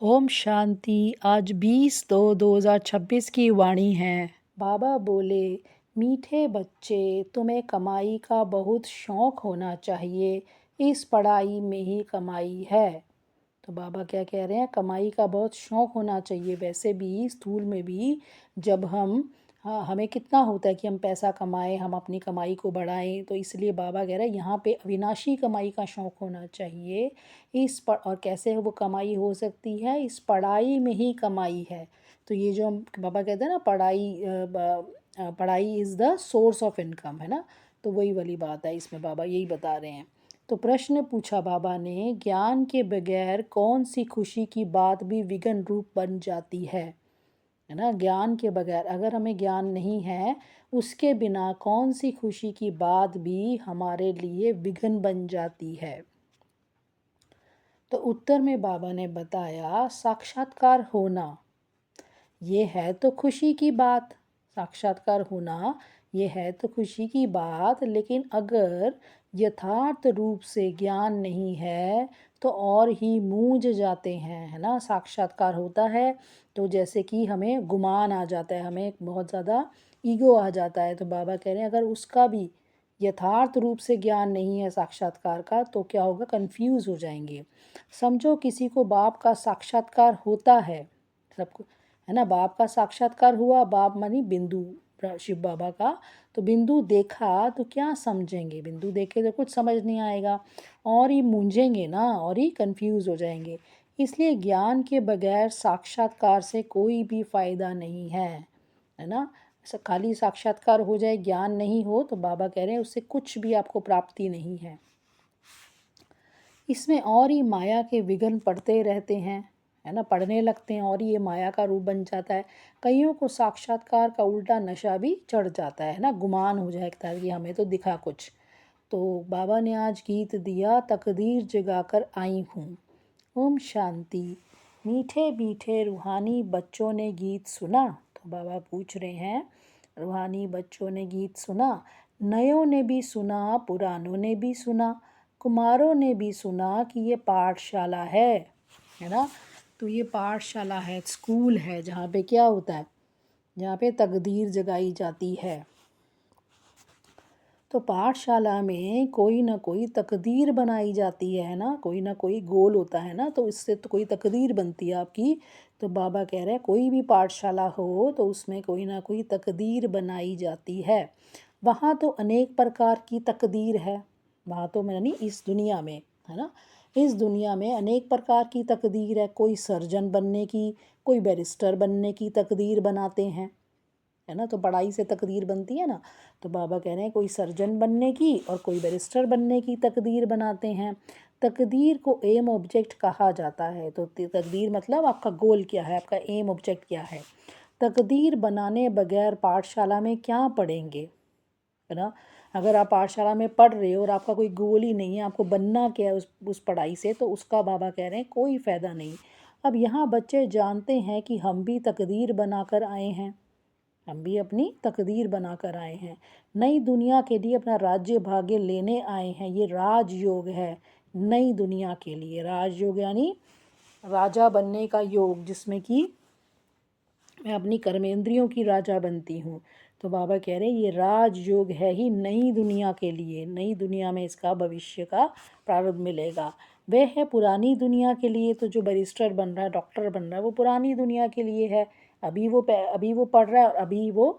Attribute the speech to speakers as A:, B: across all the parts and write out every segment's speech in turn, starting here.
A: ओम शांति। आज 20/2/2026 की वाणी है। बाबा बोले, मीठे बच्चे, तुम्हें कमाई का बहुत शौक होना चाहिए। इस पढ़ाई में ही कमाई है। तो बाबा क्या कह रहे हैं, कमाई का बहुत शौक होना चाहिए। वैसे भी स्थूल में भी जब हमें कितना होता है कि हम पैसा कमाएं, हम अपनी कमाई को बढ़ाएं। तो इसलिए बाबा कह रहे हैं यहाँ पे अविनाशी कमाई का शौक होना चाहिए। और कैसे वो कमाई हो सकती है, इस पढ़ाई में ही कमाई है। तो ये जो हम बाबा कहते हैं ना, पढ़ाई is the source of income, है ना। तो वही वाली बात है, इसमें बाबा यही बता रहे हैं। तो प्रश्न पूछा बाबा ने, ज्ञान के बगैर कौन सी खुशी की बात भी विघ्न रूप बन जाती है ना। ज्ञान के बगैर, अगर हमें ज्ञान नहीं है, उसके बिना कौन सी खुशी की बात भी हमारे लिए विघ्न बन जाती है। तो उत्तर में बाबा ने बताया, साक्षात्कार होना ये है तो खुशी की बात। साक्षात्कार होना ये है तो खुशी की बात, लेकिन अगर यथार्थ रूप से ज्ञान नहीं है तो और ही मूंझ जाते हैं, है ना। साक्षात्कार होता है तो जैसे कि हमें गुमान आ जाता है, हमें बहुत ज़्यादा ईगो आ जाता है। तो बाबा कह रहे हैं अगर उसका भी यथार्थ रूप से ज्ञान नहीं है साक्षात्कार का, तो क्या होगा, कंफ्यूज हो जाएंगे। समझो किसी को बाप का साक्षात्कार होता है, सबको, है ना। बाप का साक्षात्कार हुआ, बाप मानी बिंदु, शिव बाबा का। तो बिंदु देखा तो क्या समझेंगे, बिंदु देखे तो कुछ समझ नहीं आएगा, और ही मूंझेंगे ना, और ही कंफ्यूज हो जाएंगे। इसलिए ज्ञान के बगैर साक्षात्कार से कोई भी फायदा नहीं है ना। खाली साक्षात्कार हो जाए, ज्ञान नहीं हो, तो बाबा कह रहे हैं उससे कुछ भी आपको प्राप्ति नहीं है। इसमें और ही माया के विघ्न पड़ते रहते हैं, है ना, पढ़ने लगते हैं और ये माया का रूप बन जाता है। कईयों को साक्षात्कार का उल्टा नशा भी चढ़ जाता है ना, गुमान हो जाए कि हमें तो दिखा कुछ। तो बाबा ने आज गीत दिया, तकदीर जगाकर आई हूँ। ओम शांति। मीठे मीठे रूहानी बच्चों ने गीत सुना। तो बाबा पूछ रहे हैं, रूहानी बच्चों ने गीत सुना, नयों ने भी सुना, पुरानों ने भी सुना, कुमारों ने भी सुना कि ये पाठशाला है ना। तो ये पाठशाला है, स्कूल है, जहाँ पे क्या होता है, जहाँ पे तकदीर जगाई जाती है। तो पाठशाला में कोई ना कोई तकदीर बनाई जाती है ना, कोई ना कोई गोल होता है ना, तो इससे तो कोई तकदीर बनती है आपकी। तो बाबा कह रहे हैं कोई भी पाठशाला हो तो उसमें कोई ना कोई तकदीर बनाई जाती है। वहाँ तो अनेक प्रकार की तकदीर है, वहाँ तो यानी इस दुनिया में, है ना, इस दुनिया में अनेक प्रकार की तकदीर है। कोई सर्जन बनने की, कोई बैरिस्टर बनने की तकदीर बनाते हैं, है ना। तो पढ़ाई से तकदीर बनती है ना। तो बाबा कह रहे हैं कोई सर्जन बनने की और कोई बैरिस्टर बनने की तकदीर बनाते हैं। तकदीर को एम ऑब्जेक्ट कहा जाता है। तो तकदीर मतलब आपका गोल क्या है, आपका एम ऑब्जेक्ट क्या है। तकदीर बनाने बगैर पाठशाला में क्या पढ़ेंगे, है ना। अगर आप पाठशाला में पढ़ रहे हो और आपका कोई गोल ही नहीं है, आपको बनना क्या है उस पढ़ाई से, तो उसका बाबा कह रहे हैं कोई फ़ायदा नहीं। अब यहाँ बच्चे जानते हैं कि हम भी तकदीर बनाकर आए हैं, हम भी अपनी तकदीर बनाकर आए हैं, नई दुनिया के लिए अपना राज्य भाग्य लेने आए हैं। ये राजयोग है, नई दुनिया के लिए राजयोग यानी राजा बनने का योग, जिसमें कि मैं अपनी कर्मेंद्रियों की राजा बनती हूँ। तो बाबा कह रहे हैं ये राजयोग है ही नई दुनिया के लिए, नई दुनिया में इसका भविष्य का प्रारंभ मिलेगा। वह है पुरानी दुनिया के लिए, तो जो बैरिस्टर बन रहा है, डॉक्टर बन रहा है, वो पुरानी दुनिया के लिए है। अभी वो पढ़ रहा है और अभी वो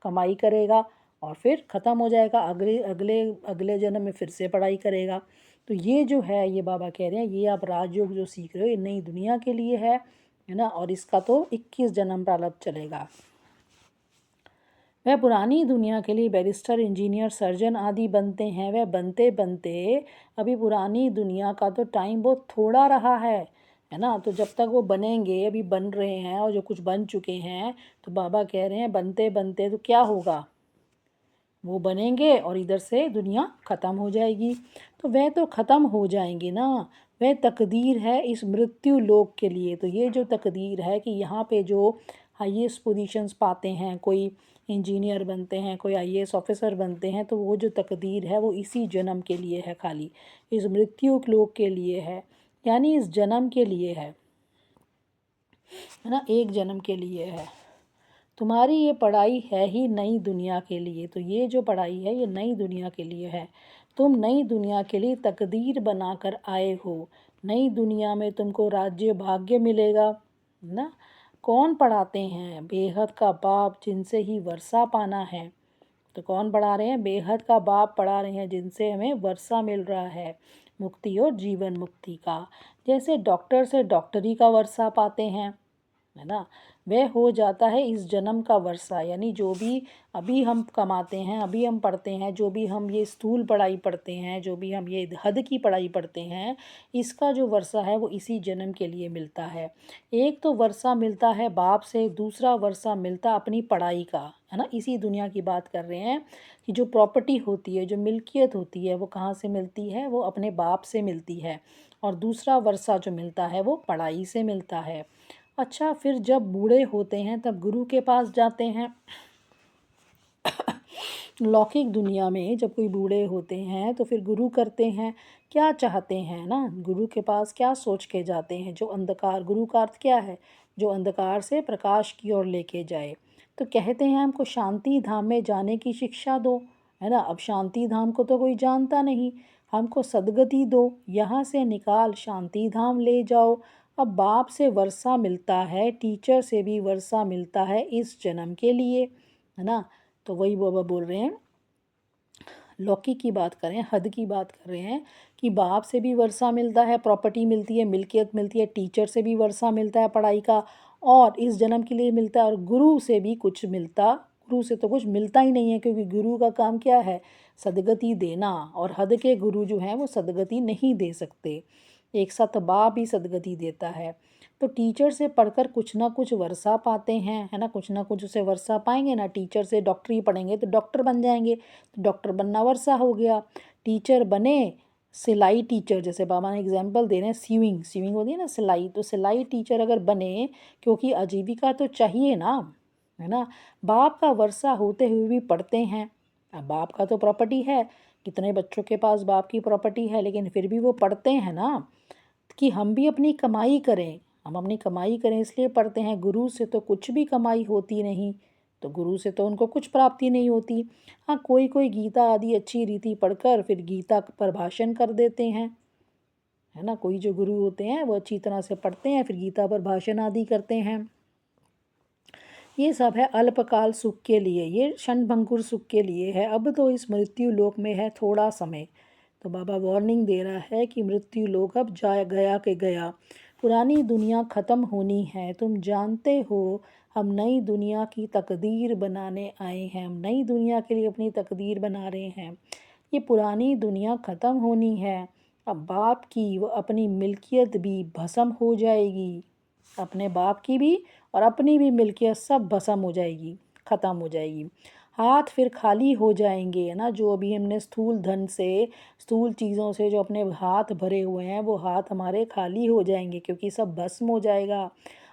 A: कमाई करेगा और फिर ख़त्म हो जाएगा, अगले अगले अगले जन्म में फिर से पढ़ाई करेगा। तो ये जो है, ये बाबा कह रहे हैं ये आप राजयोग जो सीख रहे हो, ये नई दुनिया के लिए है ना। और इसका तो 21 जन्म प्रारब्ध चलेगा। वह पुरानी दुनिया के लिए बैरिस्टर, इंजीनियर, सर्जन आदि बनते हैं। वह बनते बनते अभी पुरानी दुनिया का तो टाइम बहुत थोड़ा रहा है ना। तो जब तक वो बनेंगे, अभी बन रहे हैं और जो कुछ बन चुके हैं, तो बाबा कह रहे हैं बनते बनते तो क्या होगा, वो बनेंगे और इधर से दुनिया ख़त्म हो जाएगी। तो वह तो ख़त्म हो जाएंगी ना। वह तकदीर है इस मृत्यु लोक के लिए। तो ये जो तकदीर है कि यहाँ पे जो हाईएस्ट पोजीशंस पाते हैं, कोई इंजीनियर बनते हैं, कोई आईएएस ऑफिसर बनते हैं, तो वो जो तकदीर है वो इसी जन्म के लिए है, खाली इस मृत्यु लोक के लिए है, यानी इस जन्म के लिए है। है ना, एक जन्म के लिए है। तुम्हारी ये पढ़ाई है ही नई दुनिया के लिए। तो ये जो पढ़ाई है ये नई दुनिया के लिए है। तुम नई दुनिया के लिए तकदीर बनाकर आए हो। नई दुनिया में तुमको राज्य भाग्य मिलेगा ना। कौन पढ़ाते हैं? बेहद का बाप, जिनसे ही वर्षा पाना है। तो कौन पढ़ा रहे हैं? बेहद का बाप पढ़ा रहे हैं, जिनसे हमें वर्षा मिल रहा है, मुक्ति और जीवन मुक्ति का। जैसे डॉक्टर से डॉक्टरी का वर्षा पाते हैं, है ना, वह हो जाता है इस जन्म का वर्षा। यानी जो भी अभी हम कमाते हैं, अभी हम पढ़ते हैं, जो भी हम ये स्थूल पढ़ाई पढ़ते हैं, जो भी हम ये हद की पढ़ाई पढ़ते हैं, इसका जो वर्षा है वो इसी जन्म के लिए मिलता है। एक तो वर्षा मिलता है बाप से, दूसरा वर्षा मिलता अपनी पढ़ाई का, है ना। इसी दुनिया की बात कर रहे हैं कि जो प्रॉपर्टी होती है, जो मिल्कियत होती है, वो कहाँ से मिलती है? वो अपने बाप से मिलती है। और दूसरा वर्षा जो मिलता है वो पढ़ाई से मिलता है। अच्छा, फिर जब बूढ़े होते हैं तब गुरु के पास जाते हैं। लौकिक दुनिया में जब कोई बूढ़े होते हैं तो फिर गुरु करते हैं, क्या चाहते हैं ना, गुरु के पास क्या सोच के जाते हैं? जो अंधकार, गुरु का अर्थ क्या है? जो अंधकार से प्रकाश की ओर लेके जाए। तो कहते हैं हमको शांति धाम में जाने की शिक्षा दो, है ना। अब शांति धाम को तो कोई जानता नहीं, हमको सदगति दो, यहाँ से निकाल शांति धाम ले जाओ। अब बाप से वर्षा मिलता है, टीचर से भी वर्षा मिलता है इस जन्म के लिए, है ना। तो वही बाबा बोल रहे हैं, लौकिक की बात करें, हद की बात कर रहे हैं कि बाप से भी वर्षा मिलता है, प्रॉपर्टी मिलती है, मिल्कियत मिलती है, टीचर से भी वर्षा मिलता है पढ़ाई का, और इस जन्म के लिए मिलता है, और गुरु से भी कुछ मिलता। गुरु से तो कुछ मिलता ही नहीं है, क्योंकि गुरु का काम क्या है? सदगति देना। और हद के गुरु जो हैं वो सदगति नहीं दे सकते, एक साथ बाप ही सदगति देता है। तो टीचर से पढ़कर कुछ ना कुछ वर्षा पाते हैं, है ना, कुछ ना कुछ उसे वर्षा पाएंगे ना। टीचर से डॉक्टरी पढ़ेंगे तो डॉक्टर बन जाएंगे, तो डॉक्टर बनना वर्षा हो गया। टीचर बने, सिलाई टीचर, जैसे बाबा ने एग्जाम्पल दे रहे हैं, सीविंग सीविंग होती है ना, सिलाई, तो सिलाई टीचर अगर बने, क्योंकि आजीविका तो चाहिए ना, है ना। बाप का वर्षा होते हुए भी पढ़ते हैं। अब बाप का तो प्रॉपर्टी है, कितने बच्चों के पास बाप की प्रॉपर्टी है, लेकिन फिर भी वो पढ़ते हैं ना, कि हम भी अपनी कमाई करें। हम अपनी कमाई करें इसलिए पढ़ते हैं। गुरु से तो कुछ भी कमाई होती नहीं, तो गुरु से तो उनको कुछ प्राप्ति नहीं होती। हाँ, कोई कोई गीता आदि अच्छी रीति पढ़कर फिर गीता पर भाषण कर देते हैं, है ना। कोई जो गुरु होते हैं वो अच्छी तरह से पढ़ते हैं, फिर गीता पर भाषण आदि करते हैं। ये सब है अल्पकाल सुख के लिए, ये क्षणभंगुर सुख के लिए है। अब तो इस मृत्यु लोक में है थोड़ा समय। तो बाबा वार्निंग दे रहा है कि मृत्यु लोक अब जा गया के गया, पुरानी दुनिया ख़त्म होनी है। तुम जानते हो हम नई दुनिया की तकदीर बनाने आए हैं, हम नई दुनिया के लिए अपनी तकदीर बना रहे हैं। ये पुरानी दुनिया ख़त्म होनी है। अब बाप की वो अपनी मिल्कियत भी भस्म हो जाएगी, अपने बाप की भी और अपनी भी मिल्कियत सब भस्म हो जाएगी, ख़त्म हो जाएगी। हाथ फिर खाली हो जाएंगे, है ना। जो अभी हमने स्थूल धन से, स्थूल चीज़ों से जो अपने हाथ भरे हुए हैं, वो हाथ हमारे खाली हो जाएंगे, क्योंकि सब भस्म हो जाएगा।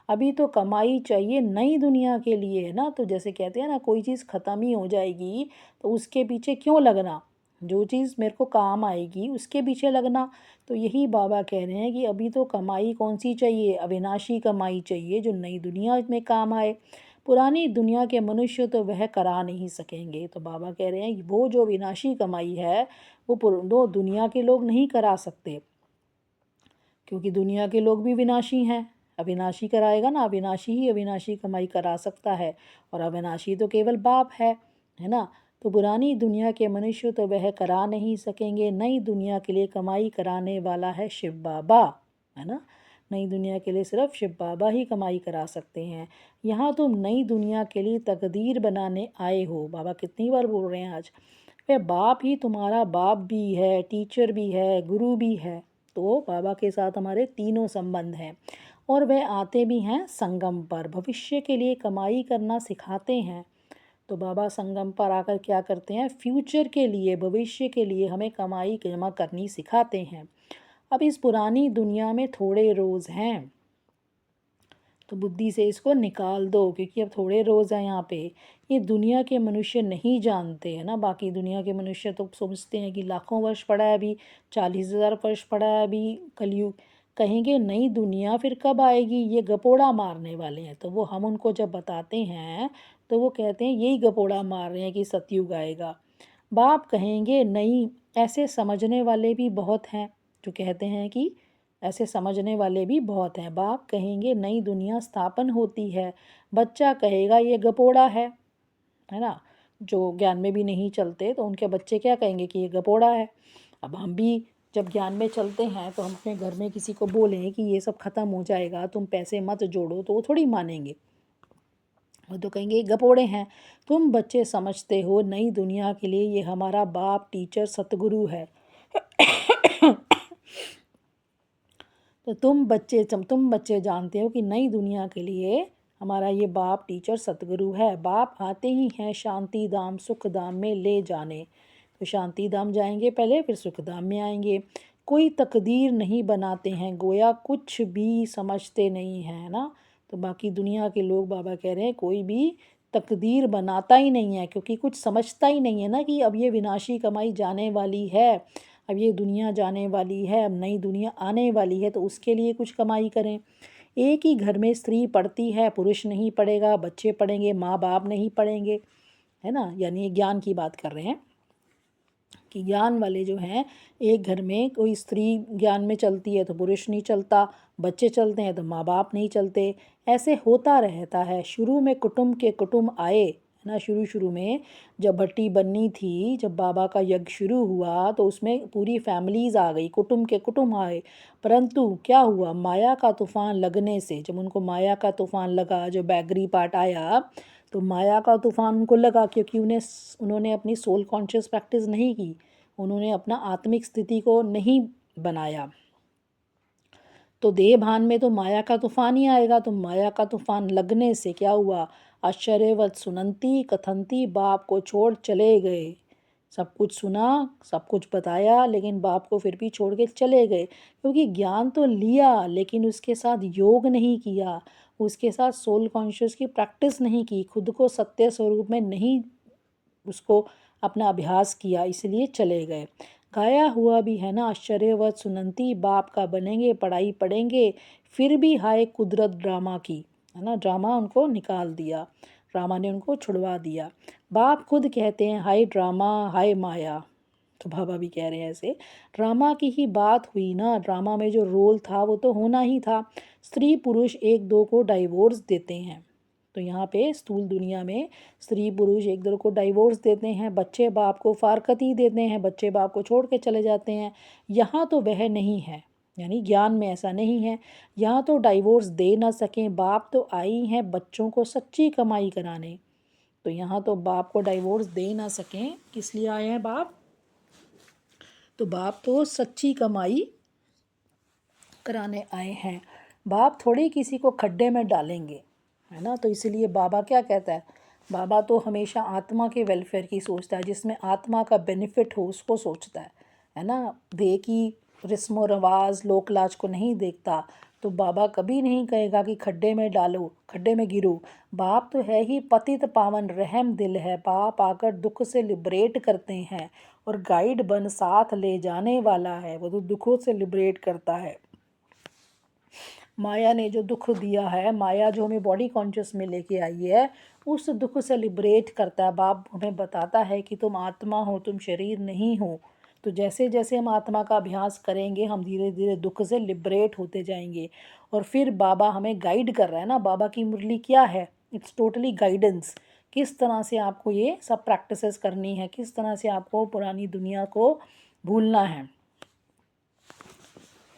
A: अभी तो कमाई चाहिए नई दुनिया के लिए, है ना। तो जैसे कहते हैं ना, कोई चीज़ ख़त्म ही हो जाएगी तो उसके पीछे क्यों लगना, जो चीज़ मेरे को काम आएगी उसके पीछे लगना। तो यही बाबा कह रहे हैं कि अभी तो कमाई कौन सी चाहिए? अविनाशी कमाई चाहिए, जो नई दुनिया में काम आए। पुरानी दुनिया के मनुष्य तो वह करा नहीं सकेंगे। तो बाबा कह रहे हैं वो जो विनाशी कमाई है वो दुनिया के लोग नहीं करा सकते, क्योंकि दुनिया के लोग भी विनाशी हैं। अविनाशी कराएगा ना, अविनाशी ही अविनाशी कमाई करा सकता है, और अविनाशी तो केवल बाप है ना। तो पुरानी दुनिया के मनुष्य तो वह करा नहीं सकेंगे, नई दुनिया के लिए कमाई कराने वाला है शिव बाबा, है ना। नई दुनिया के लिए सिर्फ शिव बाबा ही कमाई करा सकते हैं। यहाँ तुम नई दुनिया के लिए तकदीर बनाने आए हो, बाबा कितनी बार बोल रहे हैं आज। वह बाप ही तुम्हारा बाप भी है, टीचर भी है, गुरु भी है। तो बाबा के साथ हमारे तीनों संबंध हैं, और वह आते भी हैं संगम पर, भविष्य के लिए कमाई करना सिखाते हैं। तो बाबा संगम पर आकर क्या करते हैं? फ्यूचर के लिए, भविष्य के लिए हमें कमाई जमा करनी सिखाते हैं। अब इस पुरानी दुनिया में थोड़े रोज़ हैं, तो बुद्धि से इसको निकाल दो, क्योंकि अब थोड़े रोज़ हैं यहाँ पे। ये दुनिया के मनुष्य नहीं जानते, है ना। बाकी दुनिया के मनुष्य तो समझते हैं कि लाखों वर्ष पड़ा है, अभी 40,000 वर्ष पड़ा है अभी कलयुग, कहेंगे नई दुनिया फिर कब आएगी, ये गपोड़ा मारने वाले हैं। तो वो हम उनको जब बताते हैं तो वो कहते हैं यही गपोड़ा मार रहे हैं कि सतयुग आएगा। बाप कहेंगे नहीं, ऐसे समझने वाले भी बहुत हैं जो कहते हैं कि ऐसे समझने वाले भी बहुत हैं। बाप कहेंगे नई दुनिया स्थापन होती है। बच्चा कहेगा ये गपोड़ा है ना। जो ज्ञान में भी नहीं चलते तो उनके बच्चे क्या कहेंगे कि ये गपोड़ा है। अब हम भी जब ज्ञान में चलते हैं तो हम अपने घर में किसी को बोलें कि ये सब ख़त्म हो जाएगा, तुम पैसे मत जोड़ो, तो वो थोड़ी मानेंगे। वो तो कहेंगे ये गपोड़े हैं। तुम बच्चे समझते हो नई दुनिया के लिए ये हमारा बाप, टीचर, सतगुरु है। तो तुम बच्चे जानते हो कि नई दुनिया के लिए हमारा ये बाप, टीचर, सतगुरु है। बाप आते ही हैं शांति धाम, सुख धाम में ले जाने। तो शांति धाम जाएंगे पहले, फिर सुख धाम में आएंगे। कोई तकदीर नहीं बनाते हैं, गोया कुछ भी समझते नहीं हैं ना। तो बाकी दुनिया के लोग बाबा कह रहे हैं कोई भी तकदीर बनाता ही नहीं है, क्योंकि कुछ समझता ही नहीं है ना कि अब ये विनाशी कमाई जाने वाली है, अब ये दुनिया जाने वाली है, अब नई दुनिया आने वाली है, तो उसके लिए कुछ कमाई करें। एक ही घर में स्त्री पढ़ती है, पुरुष नहीं पढ़ेगा, बच्चे पढ़ेंगे, माँ बाप नहीं पढ़ेंगे, है ना। यानी ज्ञान की बात कर रहे हैं कि ज्ञान वाले जो हैं, एक घर में कोई स्त्री ज्ञान में चलती है तो पुरुष नहीं चलता, बच्चे चलते हैं तो माँ बाप नहीं चलते। ऐसे होता रहता है। शुरू में कुटुंब के कुटुंब आए, है ना। शुरू में जब भट्टी बननी थी, जब बाबा का यज्ञ शुरू हुआ तो उसमें पूरी फैमिलीज़ आ गई, कुटुंब के कुटुंब आए। परंतु क्या हुआ, माया का तूफान लगने से, जब उनको माया का तूफान लगा, जो बैगरी पार्ट आया, तो माया का तूफान उनको लगा, क्योंकि उन्होंने अपनी सोल कॉन्शियस प्रैक्टिस नहीं की, उन्होंने अपना आत्मिक स्थिति को नहीं बनाया। तो देह भान में तो माया का तूफान ही आएगा। तो माया का तूफान लगने से क्या हुआ, आश्चर्यवत सुनंती कथंती, बाप को छोड़ चले गए। सब कुछ सुना, सब कुछ बताया, लेकिन बाप को फिर भी छोड़ के चले गए, क्योंकि ज्ञान तो लिया लेकिन उसके साथ योग नहीं किया, उसके साथ सोल कॉन्शियस की प्रैक्टिस नहीं की, खुद को सत्य स्वरूप में नहीं उसको अपना अभ्यास किया, इसलिए चले गए। गाया हुआ भी है ना, आश्चर्यवत सुनंती, बाप का बनेंगे, पढ़ाई पढ़ेंगे, फिर भी हाय कुदरत ड्रामा की, है ना। ड्रामा उनको निकाल दिया, ड्रामा ने उनको छुड़वा दिया। बाप खुद कहते हैं हाय ड्रामा, हाय माया। तो बाबा भी कह रहे हैं ऐसे, ड्रामा की ही बात हुई ना, ड्रामा में जो रोल था वो तो होना ही था। स्त्री पुरुष एक दो को डाइवोर्स देते हैं। तो यहाँ पे स्थूल दुनिया में स्त्री पुरुष एक दूसरे को डाइवोर्स देते हैं, बच्चे बाप को फारकती देते हैं, बच्चे बाप को छोड़ के चले जाते हैं। यहाँ तो वह नहीं है, यानी ज्ञान में ऐसा नहीं है। यहाँ तो डाइवोर्स दे ना सकें, बाप तो आई हैं बच्चों को सच्ची कमाई कराने। तो यहाँ तो बाप को डाइवोर्स दे ना सकें, किस लिए आए हैं बाप, तो बाप तो सच्ची कमाई कराने आए हैं। बाप थोड़ी किसी को खड्डे में डालेंगे, है ना। तो इसीलिए बाबा क्या कहता है, बाबा तो हमेशा आत्मा के वेलफेयर की सोचता है, जिसमें आत्मा का बेनिफिट हो उसको सोचता है ना। देह की रस्मो रवाज लोक लाज को नहीं देखता। तो बाबा कभी नहीं कहेगा कि खड्डे में डालो, खड्डे में गिरो। बाप तो है ही पतित पावन रहम दिल है, बाप आकर दुख से लिबरेट करते हैं और गाइड बन साथ ले जाने वाला है। वो तो दुखों से लिबरेट करता है। माया ने जो दुख दिया है, माया जो हमें बॉडी कॉन्शियस में लेके आई है, उस दुख से लिबरेट करता है। बाप हमें बताता है कि तुम आत्मा हो, तुम शरीर नहीं हो। तो जैसे जैसे हम आत्मा का अभ्यास करेंगे, हम धीरे धीरे दुख से लिबरेट होते जाएंगे। और फिर बाबा हमें गाइड कर रहा है ना, बाबा की मुरली क्या है, इट्स टोटली गाइडेंस। किस तरह से आपको ये सब प्रैक्टिसेस करनी है, किस तरह से आपको पुरानी दुनिया को भूलना है।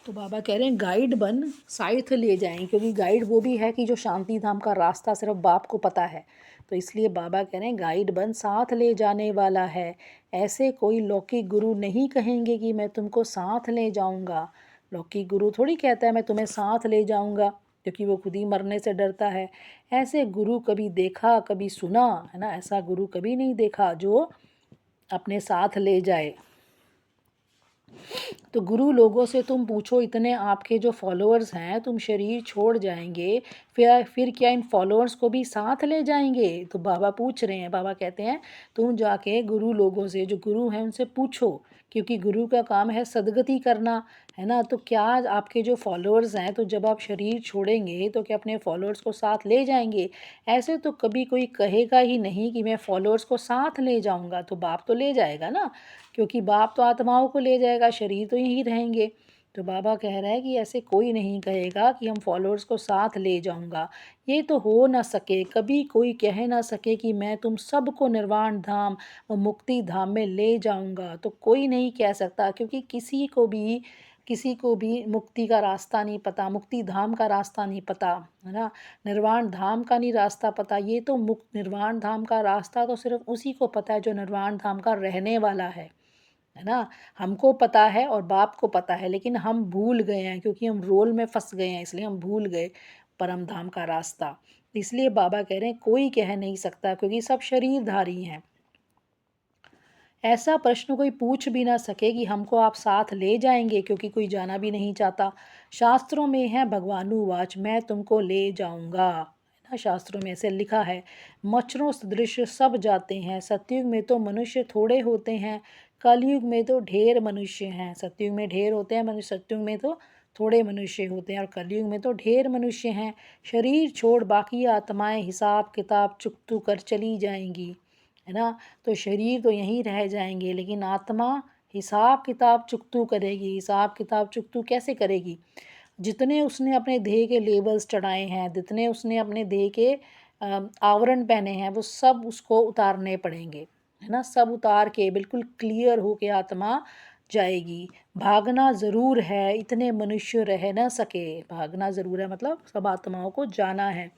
A: तो बाबा कह रहे हैं गाइड बन साइथ ले जाएं, क्योंकि गाइड वो भी है कि जो शांति धाम का रास्ता सिर्फ बाप को पता है। तो इसलिए बाबा कह रहे हैं गाइड बन साथ ले जाने वाला है। ऐसे कोई लौकिक गुरु नहीं कहेंगे कि मैं तुमको साथ ले जाऊंगा। लौकिक गुरु थोड़ी कहता है मैं तुम्हें साथ ले जाऊंगा, क्योंकि वो खुद ही मरने से डरता है। ऐसे गुरु कभी देखा, कभी सुना, है ना। ऐसा गुरु कभी नहीं देखा जो अपने साथ ले जाए। तो गुरु लोगों से तुम पूछो, इतने आपके जो फॉलोअर्स हैं, तुम शरीर छोड़ जाएंगे, फिर क्या इन फॉलोअर्स को भी साथ ले जाएंगे। तो बाबा पूछ रहे हैं, बाबा कहते हैं तुम जाके गुरु लोगों से, जो गुरु हैं उनसे पूछो क्योंकि गुरु का काम है सद्गति करना, है ना। तो क्या आपके जो फॉलोअर्स हैं, तो जब आप शरीर छोड़ेंगे तो क्या अपने फॉलोअर्स को साथ ले जाएंगे? ऐसे तो कभी कोई कहेगा ही नहीं कि मैं फॉलोअर्स को साथ ले जाऊंगा, तो बाप तो ले जाएगा ना, क्योंकि बाप तो आत्माओं को ले जाएगा, शरीर तो यहीं रहेंगे। तो बाबा कह रहा है कि ऐसे कोई नहीं कहेगा कि हम फॉलोअर्स को साथ ले जाऊंगा। ये तो हो ना सके, कभी कोई कह ना सके कि मैं तुम सबको निर्वाण धाम और मुक्ति धाम में ले जाऊंगा। तो कोई नहीं कह सकता, क्योंकि किसी को भी मुक्ति का रास्ता नहीं पता, मुक्ति धाम का रास्ता नहीं पता, है ना। निर्वाण धाम का नहीं रास्ता पता। ये तो मुक्त निर्वाण धाम का रास्ता तो सिर्फ उसी को पता है जो निर्वाण धाम का रहने वाला है ना। हमको पता है और बाप को पता है, लेकिन हम भूल गए हैं, क्योंकि हम रोल में फंस गए हैं, इसलिए हम भूल गए परम धाम का रास्ता। इसलिए बाबा कह रहे हैं कोई कह नहीं सकता, क्योंकि सब शरीरधारी हैं। ऐसा प्रश्न कोई पूछ भी ना सके कि हमको आप साथ ले जाएंगे, क्योंकि कोई जाना भी नहीं चाहता। शास्त्रों में है भगवानुवाच, मैं तुमको ले जाऊंगा, है ना। शास्त्रों में ऐसे लिखा है, मच्छरों सदृश सब जाते हैं, सतयुग में तो मनुष्य थोड़े होते हैं, कलयुग में तो ढेर मनुष्य हैं। सतयुग में ढेर होते हैं मनुष्य, सतयुग में तो थोड़े मनुष्य होते हैं, और कलयुग में तो ढेर मनुष्य हैं। शरीर छोड़ बाकी आत्माएं हिसाब किताब चुकतू कर चली जाएंगी, है ना। तो शरीर तो यहीं रह जाएंगे, लेकिन आत्मा हिसाब किताब चुकतू करेगी। हिसाब किताब चुकतू कैसे करेगी? जितने उसने अपने देह के लेबल्स चढ़ाए हैं, जितने उसने अपने देह के आवरण पहने हैं, वो सब उसको उतारने पड़ेंगे, है ना। सब उतार के बिल्कुल क्लियर हो के आत्मा जाएगी। भागना ज़रूर है, इतने मनुष्य रह ना सके। भागना ज़रूर है मतलब सब आत्माओं को जाना है।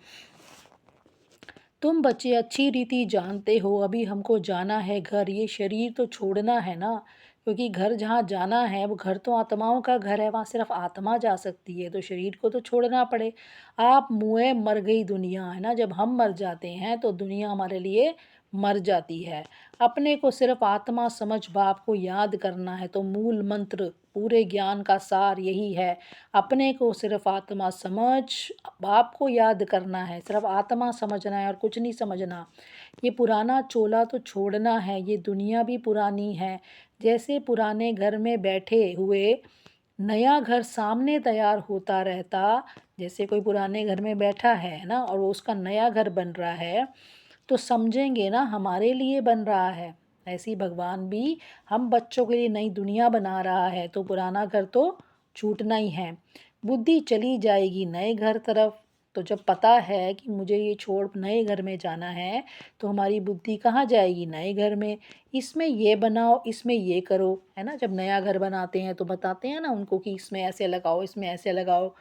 A: तुम बच्चे अच्छी रीति जानते हो, अभी हमको जाना है घर, ये शरीर तो छोड़ना है ना। क्योंकि घर जहाँ जाना है वो घर तो आत्माओं का घर है, वहाँ सिर्फ आत्मा जा सकती है, तो शरीर को तो छोड़ना पड़े। आप मुए मर गई दुनिया, है ना। जब हम मर जाते हैं तो दुनिया हमारे लिए मर जाती है। अपने को सिर्फ आत्मा समझ बाप को याद करना है, तो मूल मंत्र पूरे ज्ञान का सार यही है। अपने को सिर्फ आत्मा समझ बाप को याद करना है, सिर्फ आत्मा समझना है और कुछ नहीं समझना। ये पुराना चोला तो छोड़ना है, ये दुनिया भी पुरानी है। जैसे पुराने घर में बैठे हुए नया घर सामने तैयार होता रहता, जैसे कोई पुराने घर में बैठा है ना, और वो उसका नया घर बन रहा है, तो समझेंगे ना हमारे लिए बन रहा है। ऐसी भगवान भी हम बच्चों के लिए नई दुनिया बना रहा है, तो पुराना घर तो छूटना ही है। बुद्धि चली जाएगी नए घर तरफ। तो जब पता है कि मुझे ये छोड़ नए घर में जाना है, तो हमारी बुद्धि कहाँ जाएगी? नए घर में। इसमें ये बनाओ, इसमें ये करो, है ना। जब नया घर बनाते हैं तो बताते हैं ना उनको कि इसमें ऐसे लगाओ, इसमें ऐसे लगाओ,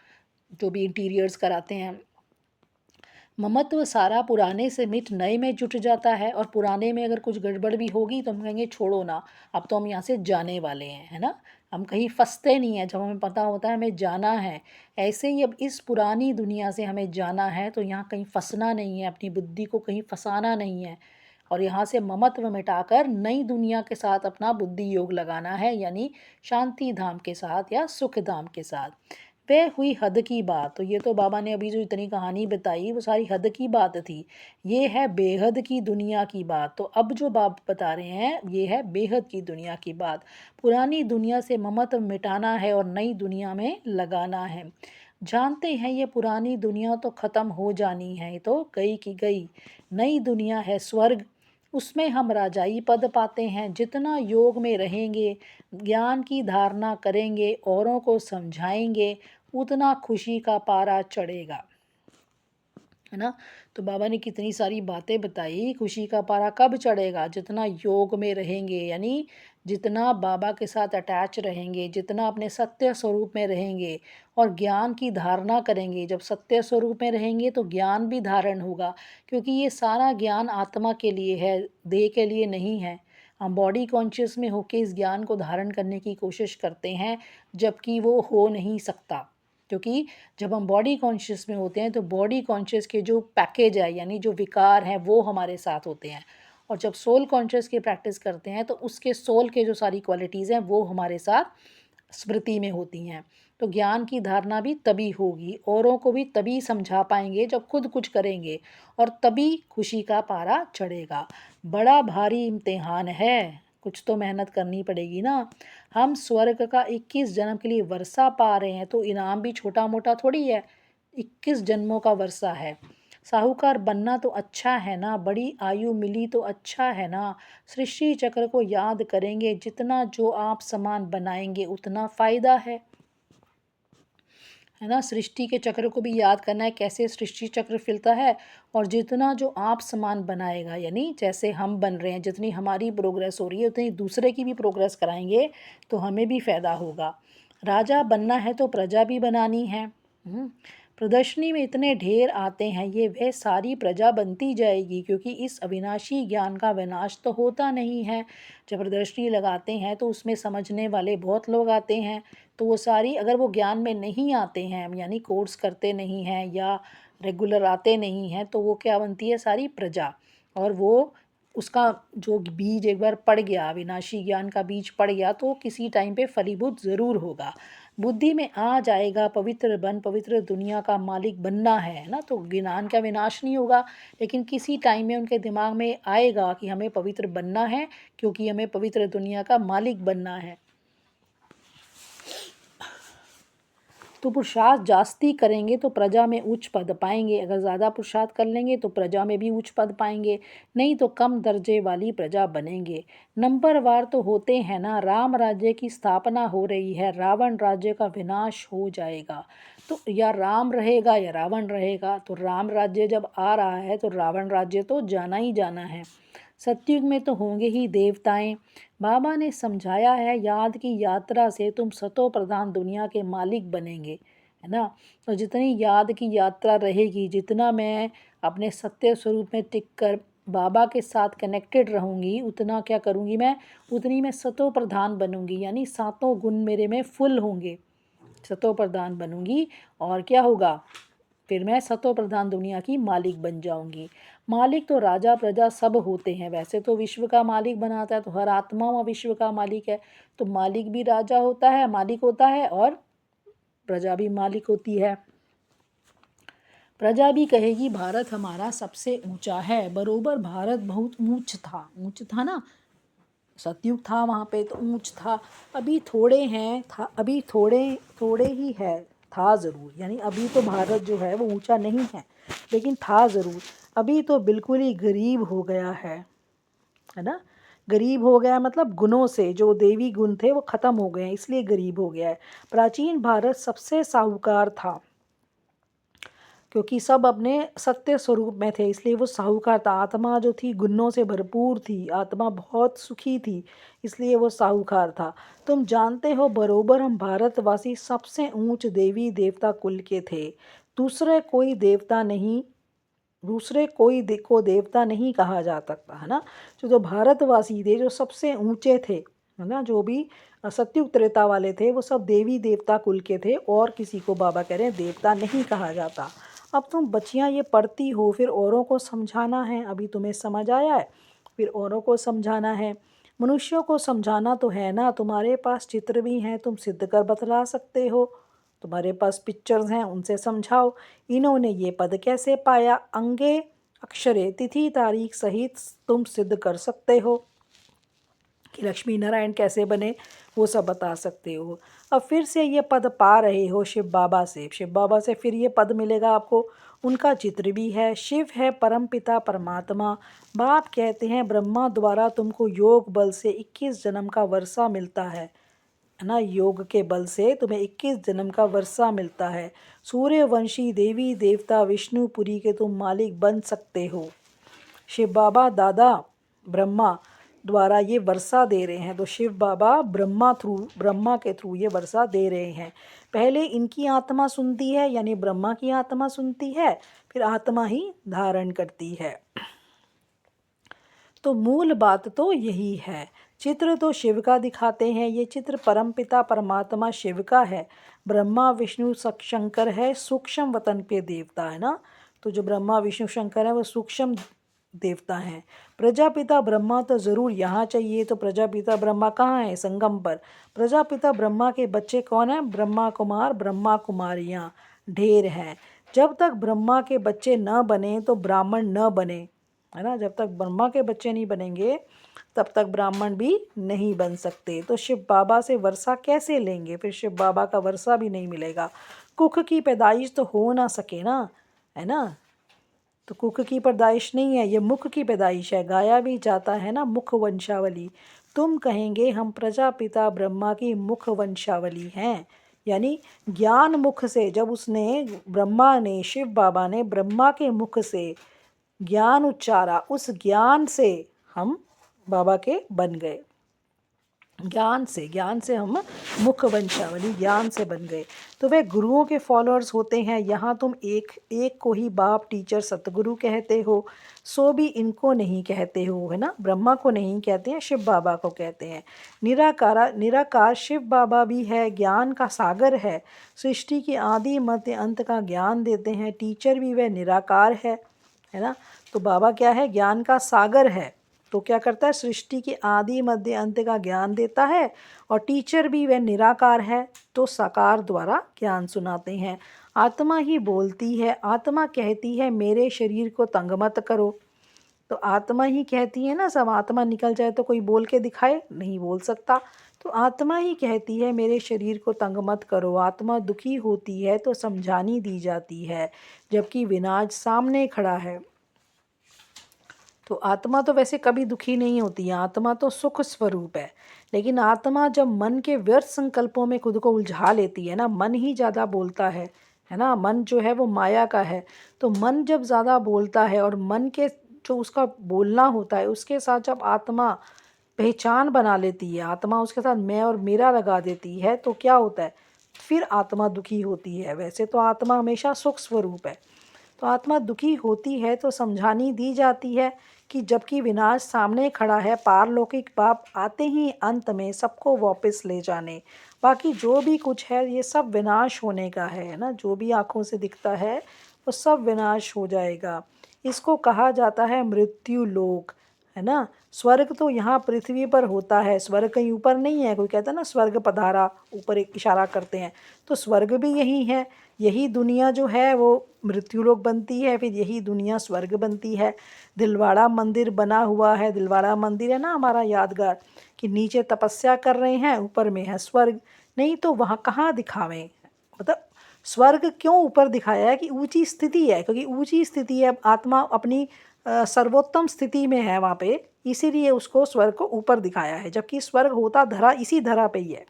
A: जो भी इंटीरियर्स कराते हैं। ममत्व सारा पुराने से मिट नए में जुट जाता है, और पुराने में अगर कुछ गड़बड़ भी होगी तो हम कहेंगे छोड़ो ना, अब तो हम यहाँ से जाने वाले हैं, है ना। हम कहीं फंसते नहीं हैं, जब हमें पता होता है हमें जाना है। ऐसे ही अब इस पुरानी दुनिया से हमें जाना है, तो यहाँ कहीं फंसना नहीं है, अपनी बुद्धि को कहीं फंसाना नहीं है, और यहाँ से ममत्व मिटाकर नई दुनिया के साथ अपना बुद्धि योग लगाना है, यानी शांति धाम के साथ या सुख धाम के साथ। वह हुई हद की बात। तो ये तो बाबा ने अभी जो इतनी कहानी बताई वो सारी हद की बात थी। ये है बेहद की दुनिया की बात। तो अब जो बाप बता रहे हैं ये है बेहद की दुनिया की बात। पुरानी दुनिया से ममत्व मिटाना है और नई दुनिया में लगाना है। जानते हैं ये पुरानी दुनिया तो ख़त्म हो जानी है, ये तो गई की गई। नई दुनिया है स्वर्ग, उसमें हम राजाई पद पाते हैं। जितना योग में रहेंगे, ज्ञान की धारणा करेंगे, औरों को समझाएंगे, उतना खुशी का पारा चढ़ेगा, है ना। तो बाबा ने कितनी सारी बातें बताई। खुशी का पारा कब चढ़ेगा? जितना योग में रहेंगे, यानी जितना बाबा के साथ अटैच रहेंगे, जितना अपने सत्य स्वरूप में रहेंगे और ज्ञान की धारणा करेंगे। जब सत्य स्वरूप में रहेंगे तो ज्ञान भी धारण होगा, क्योंकि ये सारा ज्ञान आत्मा के लिए है, देह के लिए नहीं है। हम बॉडी कॉन्शियस में होके इस ज्ञान को धारण करने की कोशिश करते हैं, जबकि वो हो नहीं सकता। क्योंकि जब हम बॉडी कॉन्शियस में होते हैं तो बॉडी कॉन्शियस के जो पैकेज है, यानी जो विकार हैं, वो हमारे साथ होते हैं। और जब सोल कॉन्शियस की प्रैक्टिस करते हैं तो उसके सोल के जो सारी क्वालिटीज़ हैं वो हमारे साथ स्मृति में होती हैं। तो ज्ञान की धारणा भी तभी होगी, औरों को भी तभी समझा पाएंगे जब खुद कुछ करेंगे, और तभी खुशी का पारा चढ़ेगा। बड़ा भारी इम्तिहान है, कुछ तो मेहनत करनी पड़ेगी ना। हम स्वर्ग का 21 जन्म के लिए वर्षा पा रहे हैं तो इनाम भी छोटा मोटा थोड़ी है, 21 जन्मों का वर्षा है। साहूकार बनना तो अच्छा है ना, बड़ी आयु मिली तो अच्छा है ना। सृष्टि चक्र को याद करेंगे, जितना जो आप सामान बनाएंगे उतना फ़ायदा है ना। सृष्टि के चक्र को भी याद करना है, कैसे सृष्टि चक्र फिरता है। और जितना जो आप सामान बनाएगा, यानी जैसे हम बन रहे हैं, जितनी हमारी प्रोग्रेस हो रही है उतनी दूसरे की भी प्रोग्रेस कराएंगे तो हमें भी फ़ायदा होगा। राजा बनना है तो प्रजा भी बनानी है। प्रदर्शनी में इतने ढेर आते हैं, ये वह सारी प्रजा बनती जाएगी, क्योंकि इस अविनाशी ज्ञान का विनाश तो होता नहीं है। जब प्रदर्शनी लगाते हैं तो उसमें समझने वाले बहुत लोग आते हैं, तो वो सारी, अगर वो ज्ञान में नहीं आते हैं, यानी कोर्स करते नहीं हैं या रेगुलर आते नहीं हैं, तो वो क्या बनती है, सारी प्रजा। और वो उसका जो बीज एक बार पड़ गया, अविनाशी ज्ञान का बीज पड़ गया, तो किसी टाइम पे फलीभूत ज़रूर होगा। बुद्धि में आ जाएगा पवित्र बन, पवित्र दुनिया का मालिक बनना है ना, तो ज्ञान का विनाश नहीं होगा, लेकिन किसी टाइम में उनके दिमाग में आएगा कि हमें पवित्र बनना है, क्योंकि हमें पवित्र दुनिया का मालिक बनना है। तो पुरुषार्थ जास्ती करेंगे तो प्रजा में उच्च पद पाएंगे, अगर ज़्यादा पुरुषार्थ कर लेंगे तो प्रजा में भी उच्च पद पाएंगे, नहीं तो कम दर्जे वाली प्रजा बनेंगे। नंबरवार तो होते हैं ना, राम राज्य की स्थापना हो रही है, रावण राज्य का विनाश हो जाएगा। तो या राम रहेगा या रावण रहेगा, तो राम राज्य जब आ रहा है तो रावण राज्य तो जाना ही जाना है। सतयुग में तो होंगे ही देवताएं। बाबा ने समझाया है, याद की यात्रा से तुम सतो प्रधान दुनिया के मालिक बनेंगे, है ना। तो जितनी याद की यात्रा रहेगी, जितना मैं अपने सत्य स्वरूप में टिक कर बाबा के साथ कनेक्टेड रहूँगी, उतना क्या करूँगी मैं, उतनी मैं सतो प्रधान बनूँगी, यानी सातों गुण मेरे में फुल होंगे, सतो प्रधान बनूँगी। और क्या होगा, फिर मैं सतो प्रधान दुनिया की मालिक बन जाऊंगी। मालिक तो राजा प्रजा सब होते हैं, वैसे तो विश्व का मालिक बनाता है, तो हर आत्मा व विश्व का मालिक है, तो मालिक भी राजा होता है, मालिक होता है, और प्रजा भी मालिक होती है। प्रजा भी कहेगी भारत हमारा सबसे ऊंचा है, बरोबर भारत बहुत ऊंच था ना, सतयुग था वहाँ पे तो ऊंच था। अभी थोड़े हैं, था अभी थोड़े थोड़े ही है, था ज़रूर, यानी अभी तो भारत जो है वो ऊंचा नहीं है, लेकिन था ज़रूर। अभी तो बिल्कुल ही गरीब हो गया है ना। गरीब हो गया मतलब गुणों से, जो देवी गुण थे वो ख़त्म हो गए हैं, इसलिए गरीब हो गया है। प्राचीन भारत सबसे साहूकार था, क्योंकि सब अपने सत्य स्वरूप में थे, इसलिए वो साहूकार था। आत्मा जो थी गुणों से भरपूर थी, आत्मा बहुत सुखी थी, इसलिए वो साहूकार था। तुम जानते हो बरोबर हम भारतवासी सबसे ऊंच देवी देवता कुल के थे, दूसरे कोई देवता नहीं, को देवता नहीं कहा जा सकता, है ना। जो भारतवासी थे, जो सबसे ऊंचे थे, है ना, जो भी सत्युग त्रेता वाले थे, वो सब देवी देवता कुल के थे, और किसी को बाबा कह रहे हैं देवता नहीं कहा जाता। अब तुम बच्चियां ये पढ़ती हो, फिर औरों को समझाना है, अभी तुम्हें समझ आया है, फिर औरों को समझाना है। मनुष्यों को समझाना तो है ना, तुम्हारे पास चित्र भी हैं, तुम सिद्ध कर बतला सकते हो, तुम्हारे पास पिक्चर्स हैं, उनसे समझाओ इन्होंने ये पद कैसे पाया, अंगे अक्षरे तिथि तारीख सहित तुम सिद्ध कर सकते हो कि लक्ष्मी नारायण कैसे बने, वो सब बता सकते हो। अब फिर से ये पद पा रहे हो शिव बाबा से, शिव बाबा से फिर ये पद मिलेगा आपको, उनका चित्र भी है। शिव है परमपिता परमात्मा। बाप कहते हैं ब्रह्मा द्वारा तुमको योग बल से 21 जन्म का वर्षा मिलता है ना, योग के बल से तुम्हें 21 जन्म का वर्षा मिलता है। सूर्यवंशी देवी देवता विष्णुपुरी के तुम मालिक बन सकते हो। शिव बाबा दादा ब्रह्मा द्वारा ये वर्षा दे रहे हैं, तो शिव बाबा ब्रह्मा के थ्रू ये वर्षा दे रहे हैं। पहले इनकी आत्मा सुनती है, यानी ब्रह्मा की आत्मा सुनती है, फिर आत्मा ही धारण करती है। तो मूल बात तो यही है। चित्र तो शिव का दिखाते हैं, ये चित्र परमपिता परमात्मा शिव का है। ब्रह्मा विष्णु शंकर है, सूक्ष्म वतन पे देवता, है ना। तो जो ब्रह्मा विष्णु शंकर है वो सूक्ष्म देवता हैं। प्रजापिता ब्रह्मा तो ज़रूर यहाँ चाहिए, तो प्रजापिता ब्रह्मा कहाँ है, संगम पर। प्रजापिता ब्रह्मा के बच्चे कौन हैं, ब्रह्मा कुमार ब्रह्मा कुमारियाँ ढेर हैं। जब तक ब्रह्मा के बच्चे न बने तो ब्राह्मण न बने, है ना। जब तक ब्रह्मा के बच्चे नहीं बनेंगे तब तक ब्राह्मण भी नहीं बन सकते। तो शिव बाबा से वर्षा कैसे लेंगे, फिर शिव बाबा का वर्षा भी नहीं मिलेगा। कुख की पैदाइश तो हो ना सके ना, है ना। तो कुक की पैदाइश नहीं है, ये मुख की पैदाइश है। गाया भी जाता है ना मुख वंशावली, तुम कहेंगे हम प्रजापिता ब्रह्मा की मुख वंशावली हैं। यानी ज्ञान मुख से, जब उसने ब्रह्मा ने, शिव बाबा ने ब्रह्मा के मुख से ज्ञान उच्चारा, उस ज्ञान से हम बाबा के बन गए। ज्ञान से हम मुख वंशावली, ज्ञान से बन गए। तो वे गुरुओं के फॉलोअर्स होते हैं। यहाँ तुम एक एक को ही बाप, टीचर, सतगुरु कहते हो, सो भी इनको नहीं कहते हो, है ना। ब्रह्मा को नहीं कहते हैं, शिव बाबा को कहते हैं। निराकार शिव बाबा भी है, ज्ञान का सागर है, सृष्टि के आदि मध्य अंत का ज्ञान देते हैं। टीचर भी वह निराकार है ना। तो बाबा क्या है, ज्ञान का सागर है। तो क्या करता है, सृष्टि के आदि मध्य अंत का ज्ञान देता है। और टीचर भी वह निराकार है, तो साकार द्वारा ज्ञान सुनाते हैं। आत्मा ही बोलती है, आत्मा कहती है मेरे शरीर को तंग मत करो। तो आत्मा ही कहती है ना, सब आत्मा निकल जाए तो कोई बोल के दिखाए, नहीं बोल सकता। तो आत्मा ही कहती है मेरे शरीर को तंग मत करो। आत्मा दुखी होती है तो समझानी दी जाती है, जबकि विनाश सामने खड़ा है। तो आत्मा तो वैसे कभी दुखी नहीं होती है, आत्मा तो सुख स्वरूप है। लेकिन आत्मा जब मन के व्यर्थ संकल्पों में खुद को उलझा लेती है ना, मन ही ज़्यादा बोलता है ना। मन जो है वो माया का है। तो मन जब ज़्यादा बोलता है और मन के जो उसका बोलना होता है उसके साथ जब आत्मा पहचान बना लेती है, आत्मा उसके साथ मैं और मेरा लगा देती है, तो क्या होता है, फिर आत्मा दुखी होती है। वैसे तो आत्मा हमेशा सुख स्वरूप है। तो आत्मा दुखी होती है तो समझानी दी जाती है कि जबकि विनाश सामने खड़ा है, पारलौकिक बाप आते ही अंत में सबको वापस ले जाने। बाकी जो भी कुछ है ये सब विनाश होने का है ना। जो भी आँखों से दिखता है वो सब विनाश हो जाएगा। इसको कहा जाता है मृत्यु लोक, है ना। स्वर्ग तो यहाँ पृथ्वी पर होता है, स्वर्ग कहीं ऊपर नहीं है। कोई कहता है ना स्वर्ग पधारा, ऊपर एक इशारा करते हैं, तो स्वर्ग भी यही है। यही दुनिया जो है वो मृत्युलोक बनती है, फिर यही दुनिया स्वर्ग बनती है। दिलवाड़ा मंदिर बना हुआ है, दिलवाड़ा मंदिर है ना हमारा यादगार, कि नीचे तपस्या कर रहे हैं, ऊपर में है स्वर्ग। नहीं तो वहाँ कहाँ दिखावें, मतलब स्वर्ग क्यों ऊपर दिखाया है कि ऊंची स्थिति है, क्योंकि ऊंची स्थिति है, आत्मा अपनी सर्वोत्तम स्थिति में है वहाँ पे, इसीलिए उसको स्वर्ग को ऊपर दिखाया है। जबकि स्वर्ग होता धरा, इसी धरा पे ही है।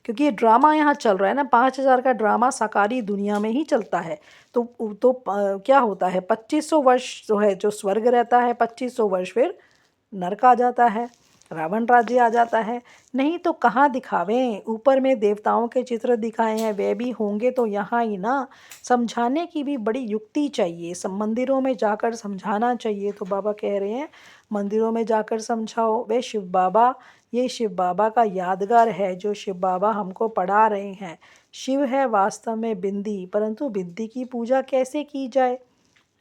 A: क्योंकि ये ड्रामा यहाँ चल रहा है ना, 5,000 का ड्रामा साकारी दुनिया में ही चलता है। क्या होता है, 2500 वर्ष जो है जो स्वर्ग रहता है, 2500 वर्ष फिर नरक आ जाता है, रावण राज्य आ जाता है। नहीं तो कहाँ दिखावें, ऊपर में देवताओं के चित्र दिखाए हैं, वे भी होंगे तो यहाँ ही ना। समझाने की भी बड़ी युक्ति चाहिए, सब मंदिरों में जाकर समझाना चाहिए। तो बाबा कह रहे हैं मंदिरों में जाकर समझाओ। वे शिव बाबा, ये शिव बाबा का यादगार है जो शिव बाबा हमको पढ़ा रहे हैं। शिव है वास्तव में बिंदी, परंतु बिंदी की पूजा कैसे की जाए,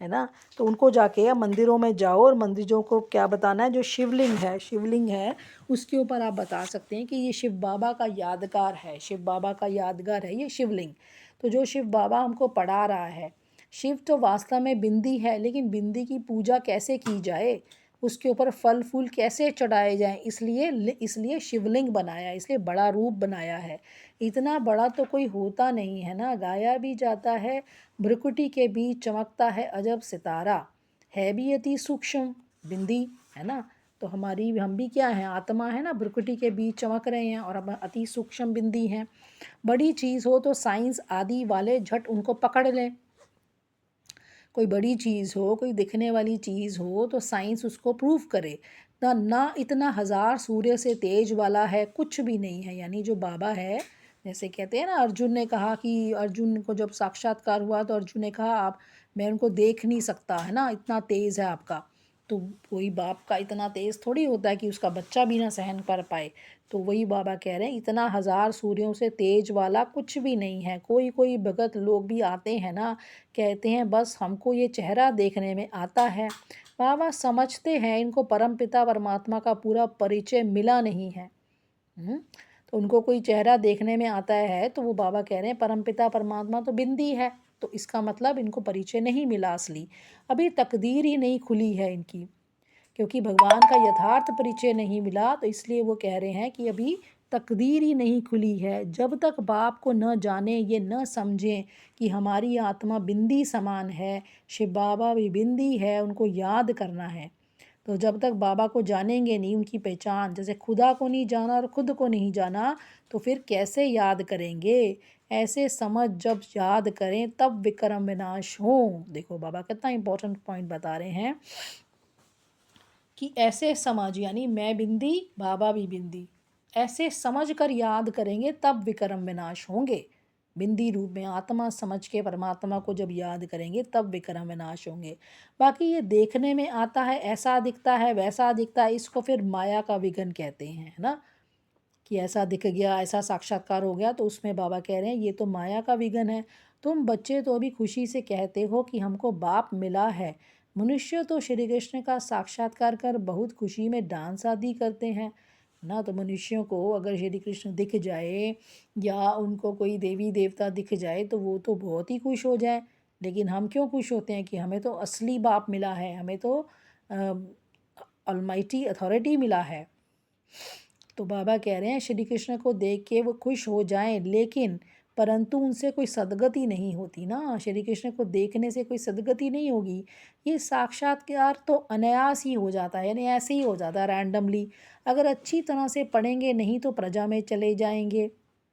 A: है ना। तो उनको जाके या मंदिरों में जाओ और मंदिरों को क्या बताना है, जो शिवलिंग है उसके ऊपर आप बता सकते हैं कि ये शिव बाबा का यादगार है, शिव बाबा का यादगार है ये शिवलिंग। तो जो शिव बाबा हमको पढ़ा रहा है, शिव तो वास्तव में बिंदी है, लेकिन बिंदी की पूजा कैसे की जाए, उसके ऊपर फल फूल कैसे चढ़ाए जाएं, इसलिए शिवलिंग बनाया, इसलिए बड़ा रूप बनाया है। इतना बड़ा तो कोई होता नहीं है ना। गाया भी जाता है भ्रुकुटी के बीच चमकता है अजब सितारा, है भी अति सूक्ष्म बिंदी, है ना। तो हम भी क्या हैं, आत्मा है ना, भ्रुकुटी के बीच चमक रहे हैं और हम अति सूक्ष्म बिंदी हैं। बड़ी चीज़ हो तो साइंस आदि वाले झट उनको पकड़ लें। कोई बड़ी चीज़ हो, कोई दिखने वाली चीज़ हो तो साइंस उसको प्रूव करे ना। ना इतना 1000 सूर्य से तेज वाला है, कुछ भी नहीं है। यानी जो बाबा है, जैसे कहते हैं ना, अर्जुन ने कहा कि अर्जुन को जब साक्षात्कार हुआ तो अर्जुन ने कहा आप, मैं उनको देख नहीं सकता, है ना, इतना तेज़ है आपका। तो कोई बाप का इतना तेज़ थोड़ी होता है कि उसका बच्चा भी ना सहन कर पाए। तो वही बाबा कह रहे हैं इतना 1000 सूर्यों से तेज वाला कुछ भी नहीं है। कोई कोई भगत लोग भी आते हैं ना, कहते हैं बस हमको ये चेहरा देखने में आता है। बाबा समझते हैं इनको परमपिता परमात्मा का पूरा परिचय मिला नहीं है। तो उनको कोई चेहरा देखने में आता है तो वो बाबा कह रहे हैं परमपिता परमात्मा तो बिंदी है, तो इसका मतलब इनको परिचय नहीं मिला असली, अभी तकदीर ही नहीं खुली है इनकी, क्योंकि भगवान का यथार्थ परिचय नहीं मिला, तो इसलिए वो कह रहे हैं कि अभी तकदीर ही नहीं खुली है। जब तक बाप को न जाने, ये न समझें कि हमारी आत्मा बिंदी समान है, शिव बाबा भी बिंदी है, उनको याद करना है। तो जब तक बाबा को जानेंगे नहीं, उनकी पहचान, जैसे खुदा को नहीं जाना और खुद को नहीं जाना, तो फिर कैसे याद करेंगे। ऐसे समझ जब याद करें तब विक्रम विनाश हो। देखो बाबा कितना इंपॉर्टेंट पॉइंट बता रहे हैं कि ऐसे समझ, यानी मैं बिंदी बाबा भी बिंदी, ऐसे समझ कर याद करेंगे तब विक्रम विनाश होंगे। बिंदी रूप में आत्मा समझ के परमात्मा को जब याद करेंगे तब विक्रम विनाश होंगे। बाकी ये देखने में आता है, ऐसा दिखता है वैसा दिखता है, इसको फिर माया का विघन कहते हैं, है ना, कि ऐसा दिख गया, ऐसा साक्षात्कार हो गया, तो उसमें बाबा कह रहे हैं ये तो माया का विघन है। तुम बच्चे तो अभी खुशी से कहते हो कि हमको बाप मिला है। मनुष्य तो श्री कृष्ण का साक्षात्कार कर बहुत खुशी में डांस आदि करते हैं ना। तो मनुष्यों को अगर श्री कृष्ण दिख जाए या उनको कोई देवी देवता दिख जाए तो वो तो बहुत ही खुश हो जाए, लेकिन हम क्यों खुश होते हैं कि हमें तो असली बाप मिला है, हमें तो ऑलमाइटी अथॉरिटी मिला है। तो बाबा कह रहे हैं श्री कृष्ण को देख के वो खुश हो जाएं, लेकिन परंतु उनसे कोई सदगति नहीं होती ना। श्री कृष्ण को देखने से कोई सदगति नहीं होगी। ये साक्षात्कार तो अनायास ही हो जाता है, यानी ऐसे ही हो जाता है रैंडमली। अगर अच्छी तरह से पढ़ेंगे नहीं तो प्रजा में चले जाएंगे।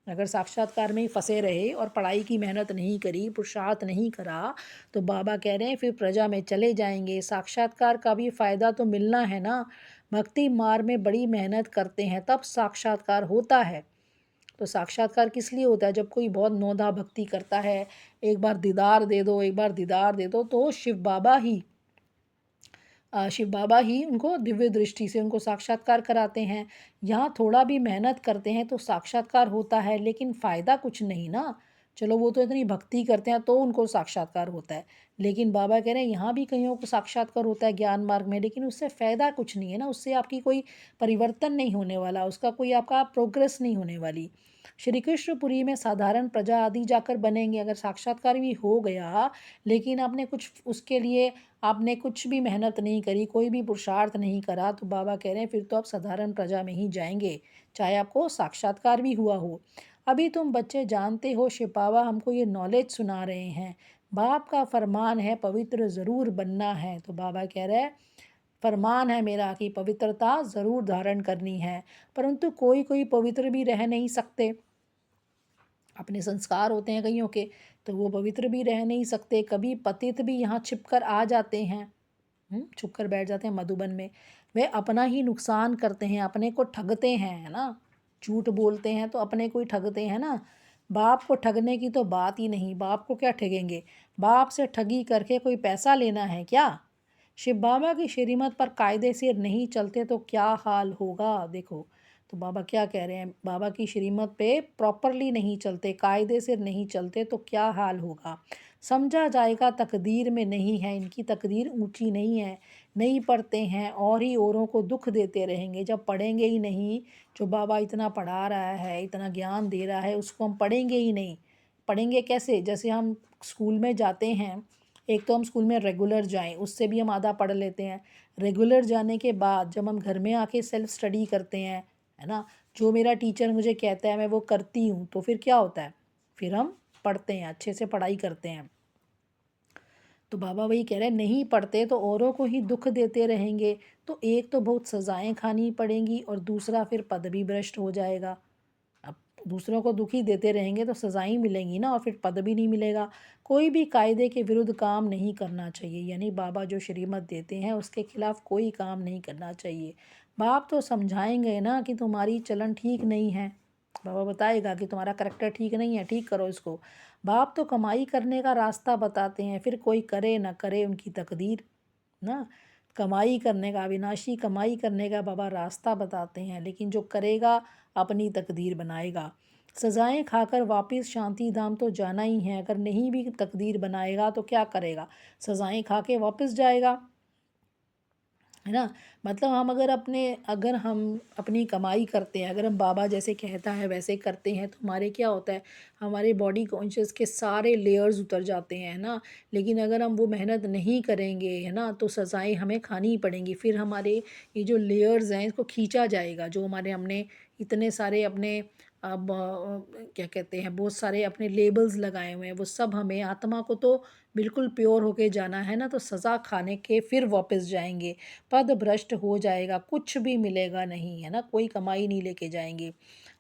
A: अगर साक्षात्कार में ही फंसे रहे और पढ़ाई की मेहनत नहीं करी, पुरुषार्थ नहीं करा, तो बाबा कह रहे हैं फिर प्रजा में चले जाएंगे। साक्षात्कार का भी फ़ायदा तो मिलना है ना। भक्ति मार्ग में बड़ी मेहनत करते हैं तब साक्षात्कार होता है। तो साक्षात्कार किस लिए होता है? जब कोई बहुत नौधा भक्ति करता है, एक बार दीदार दे दो, एक बार दीदार दे दो, तो शिव बाबा ही उनको दिव्य दृष्टि से उनको साक्षात्कार कराते हैं। यहाँ थोड़ा भी मेहनत करते हैं तो साक्षात्कार होता है, लेकिन फ़ायदा कुछ नहीं ना। चलो वो तो इतनी भक्ति करते हैं तो उनको साक्षात्कार होता है, लेकिन बाबा कह रहे हैं यहाँ भी कईयों को साक्षात्कार होता है ज्ञान मार्ग में, लेकिन उससे फ़ायदा कुछ नहीं है ना। उससे आपकी कोई परिवर्तन नहीं होने वाला, उसका कोई आपका प्रोग्रेस नहीं होने वाली। श्री कृष्णपुरी में साधारण प्रजा आदि जाकर बनेंगे। अगर साक्षात्कार भी हो गया, लेकिन आपने कुछ उसके लिए आपने कुछ भी मेहनत नहीं करी, कोई भी पुरुषार्थ नहीं करा, तो बाबा कह रहे हैं फिर तो आप साधारण प्रजा में ही जाएंगे, चाहे आपको साक्षात्कार भी हुआ हो। अभी तुम बच्चे जानते हो शिव बाबा हमको ये नॉलेज सुना रहे हैं। बाप का फरमान है पवित्र ज़रूर बनना है। तो बाबा कह रहे हैं फरमान है मेरा कि पवित्रता ज़रूर धारण करनी है, परंतु कोई कोई पवित्र भी रह नहीं सकते। अपने संस्कार होते हैं कईयों के, तो वो पवित्र भी रह नहीं सकते। कभी पतित भी यहाँ छिप कर आ जाते हैं, छुप कर बैठ जाते हैं मधुबन में। वे अपना ही नुकसान करते हैं, अपने को ठगते हैं, है ना। झूठ बोलते हैं तो अपने को ही ठगते हैं ना। बाप को ठगने की तो बात ही नहीं, बाप को क्या ठगेंगे। बाप से ठगी करके कोई पैसा लेना है क्या। शिव बाबा की श्रीमत पर कायदे से नहीं चलते तो क्या हाल होगा। देखो तो बाबा क्या कह रहे हैं, बाबा की श्रीमत पे प्रॉपरली नहीं चलते, कायदे से नहीं चलते तो क्या हाल होगा। समझा जाएगा तकदीर में नहीं है, इनकी तकदीर ऊंची नहीं है। नहीं पढ़ते हैं और ही औरों को दुख देते रहेंगे। जब पढ़ेंगे ही नहीं, जो बाबा इतना पढ़ा रहा है, इतना ज्ञान दे रहा है, उसको हम पढ़ेंगे ही नहीं। पढ़ेंगे कैसे? जैसे हम स्कूल में जाते हैं, एक तो हम स्कूल में रेगुलर जाएं, उससे भी हम आधा पढ़ लेते हैं। रेगुलर जाने के बाद जब हम घर में आके सेल्फ स्टडी करते हैं, है ना, जो मेरा टीचर मुझे कहता है मैं वो करती हूँ, तो फिर क्या होता है, फिर हम पढ़ते हैं, अच्छे से पढ़ाई करते हैं। तो बाबा वही कह रहे हैं नहीं पढ़ते तो औरों को ही दुख देते रहेंगे, तो एक तो बहुत सज़ाएं खानी पड़ेंगी और दूसरा फिर पद भी भ्रष्ट हो जाएगा। अब दूसरों को दुखी देते रहेंगे तो सज़ाएं मिलेंगी ना, और फिर पद भी नहीं मिलेगा। कोई भी कायदे के विरुद्ध काम नहीं करना चाहिए, यानी बाबा जो श्रीमत देते हैं उसके खिलाफ कोई काम नहीं करना चाहिए। बाप तो समझाएंगे ना कि तुम्हारी चलन ठीक नहीं है। बाबा बताएगा कि तुम्हारा करैक्टर ठीक नहीं है, ठीक करो इसको। बाप तो कमाई करने का रास्ता बताते हैं, फिर कोई करे ना करे उनकी तकदीर ना। कमाई करने का, अविनाशी कमाई करने का बाबा रास्ता बताते हैं, लेकिन जो करेगा अपनी तकदीर बनाएगा। सज़ाएं खाकर वापस शांति धाम तो जाना ही है। अगर नहीं भी तकदीर बनाएगा तो क्या करेगा, सज़ाएं खा के वापस जाएगा, है ना। मतलब हम अगर हम अपनी कमाई करते हैं, अगर हम बाबा जैसे कहता है वैसे करते हैं, तो हमारे क्या होता है, हमारे बॉडी कॉन्शियस के सारे लेयर्स उतर जाते हैं, है ना। लेकिन अगर हम वो मेहनत नहीं करेंगे, है ना, तो सज़ाएँ हमें खानी ही पड़ेंगी। फिर हमारे ये जो लेयर्स हैं इसको खींचा जाएगा, जो हमारे हमने इतने सारे अपने क्या कहते हैं, बहुत सारे अपने लेबल्स लगाए हुए हैं, वो सब हमें आत्मा को तो बिल्कुल प्योर होके जाना है ना, तो सज़ा खाने के फिर वापस जाएँगे। पद भ्रष्ट हो जाएगा, कुछ भी मिलेगा नहीं, है ना, कोई कमाई नहीं लेके जाएँगे।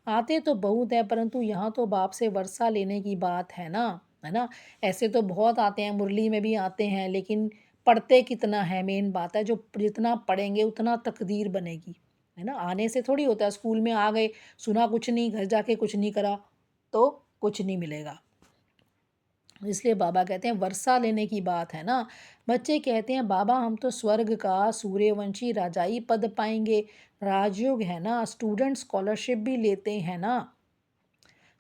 A: आते तो बहुत है, परंतु यहाँ तो बाप से वर्षा लेने की बात है ना? ऐसे तो बहुत आते हैं, मुरली में भी आते हैं, लेकिन पढ़ते कितना है मेन बात है, जो जितना पढ़ेंगे उतना तकदीर बनेगी, है ना? आने से थोड़ी होता है, स्कूल में आ गए, सुना कुछ नहीं, घर जाके कुछ नहीं करा, तो कुछ नहीं मिलेगा। इसलिए बाबा कहते हैं वर्षा लेने की बात है ना। बच्चे कहते हैं बाबा हम तो स्वर्ग का सूर्यवंशी राजाई पद पाएंगे, राजयोग है ना, स्टूडेंट स्कॉलरशिप भी लेते हैं ना।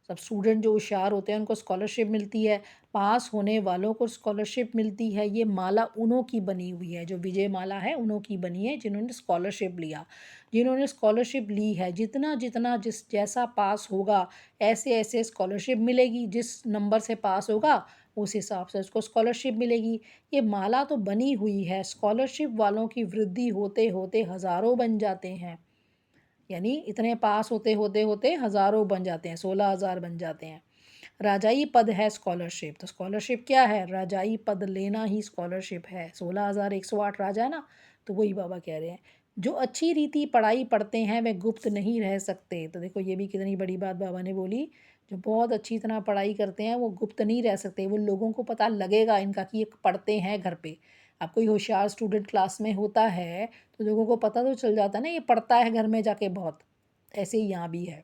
A: सब स्टूडेंट जो होशियार होते हैं उनको स्कॉलरशिप मिलती है, पास होने वालों को स्कॉलरशिप मिलती है। ये माला उन्हों की बनी हुई है, जो विजय माला है उन्हों की बनी है, जिन्होंने स्कॉलरशिप लिया, जिन्होंने स्कॉलरशिप ली है। जितना जितना जिस जैसा पास होगा, ऐसे ऐसे स्कॉलरशिप मिलेगी। जिस नंबर से पास होगा उस हिसाब से उसको स्कॉलरशिप मिलेगी। ये माला तो बनी हुई है, स्कॉलरशिप वालों की वृद्धि होते होते हज़ारों बन जाते हैं। यानी इतने पास होते होते होते हज़ारों बन जाते हैं, 16,000 बन जाते हैं। राजाई पद है स्कॉलरशिप, तो स्कॉलरशिप क्या है, राजाई पद लेना ही स्कॉलरशिप है। 16,108 राजा है ना, तो वही बाबा कह रहे हैं। जो अच्छी रीति पढ़ाई पढ़ते हैं वे गुप्त नहीं रह सकते। तो देखो ये भी कितनी बड़ी बात बाबा ने बोली। जो बहुत अच्छी तरह पढ़ाई करते हैं वो गुप्त नहीं रह सकते, वो लोगों को पता लगेगा इनका कि ये पढ़ते हैं घर पे। अब कोई होशियार स्टूडेंट क्लास में होता है तो लोगों को पता तो चल जाता है ना, ये पढ़ता है घर में जाके बहुत। ऐसे ही यहाँ भी है।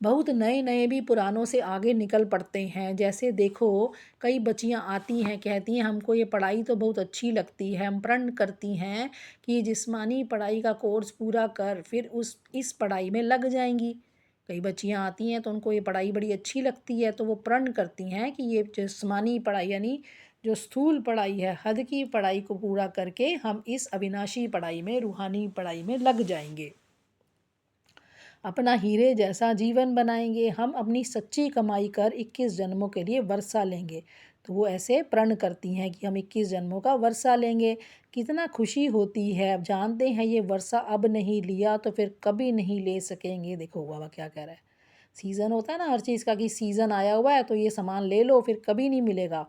A: बहुत नए नए भी पुरानों से आगे निकल पड़ते हैं। जैसे देखो, कई बच्चियाँ आती हैं, कहती हैं हमको ये पढ़ाई तो बहुत अच्छी लगती है, हम प्रण करती हैं कि ये जिस्मानी पढ़ाई का कोर्स पूरा कर फिर उस इस पढ़ाई में लग जाएंगी। कई बच्चियाँ आती हैं तो उनको ये पढ़ाई बड़ी अच्छी लगती है, तो वो प्रण करती हैं कि ये जिस्मानी पढ़ाई यानी जो स्थूल पढ़ाई है, हद की पढ़ाई को पूरा करके हम इस अविनाशी पढ़ाई में, रूहानी पढ़ाई में लग जाएंगे, अपना हीरे जैसा जीवन बनाएंगे, हम अपनी सच्ची कमाई कर 21 जन्मों के लिए वर्षा लेंगे। तो वो ऐसे प्रण करती हैं कि हम 21 जन्मों का वर्षा लेंगे। कितना खुशी होती है, अब जानते हैं ये वर्षा अब नहीं लिया तो फिर कभी नहीं ले सकेंगे। देखो बाबा क्या कह रहा है, सीज़न होता है ना हर चीज़ का, कि सीज़न आया हुआ है तो ये सामान ले लो फिर कभी नहीं मिलेगा।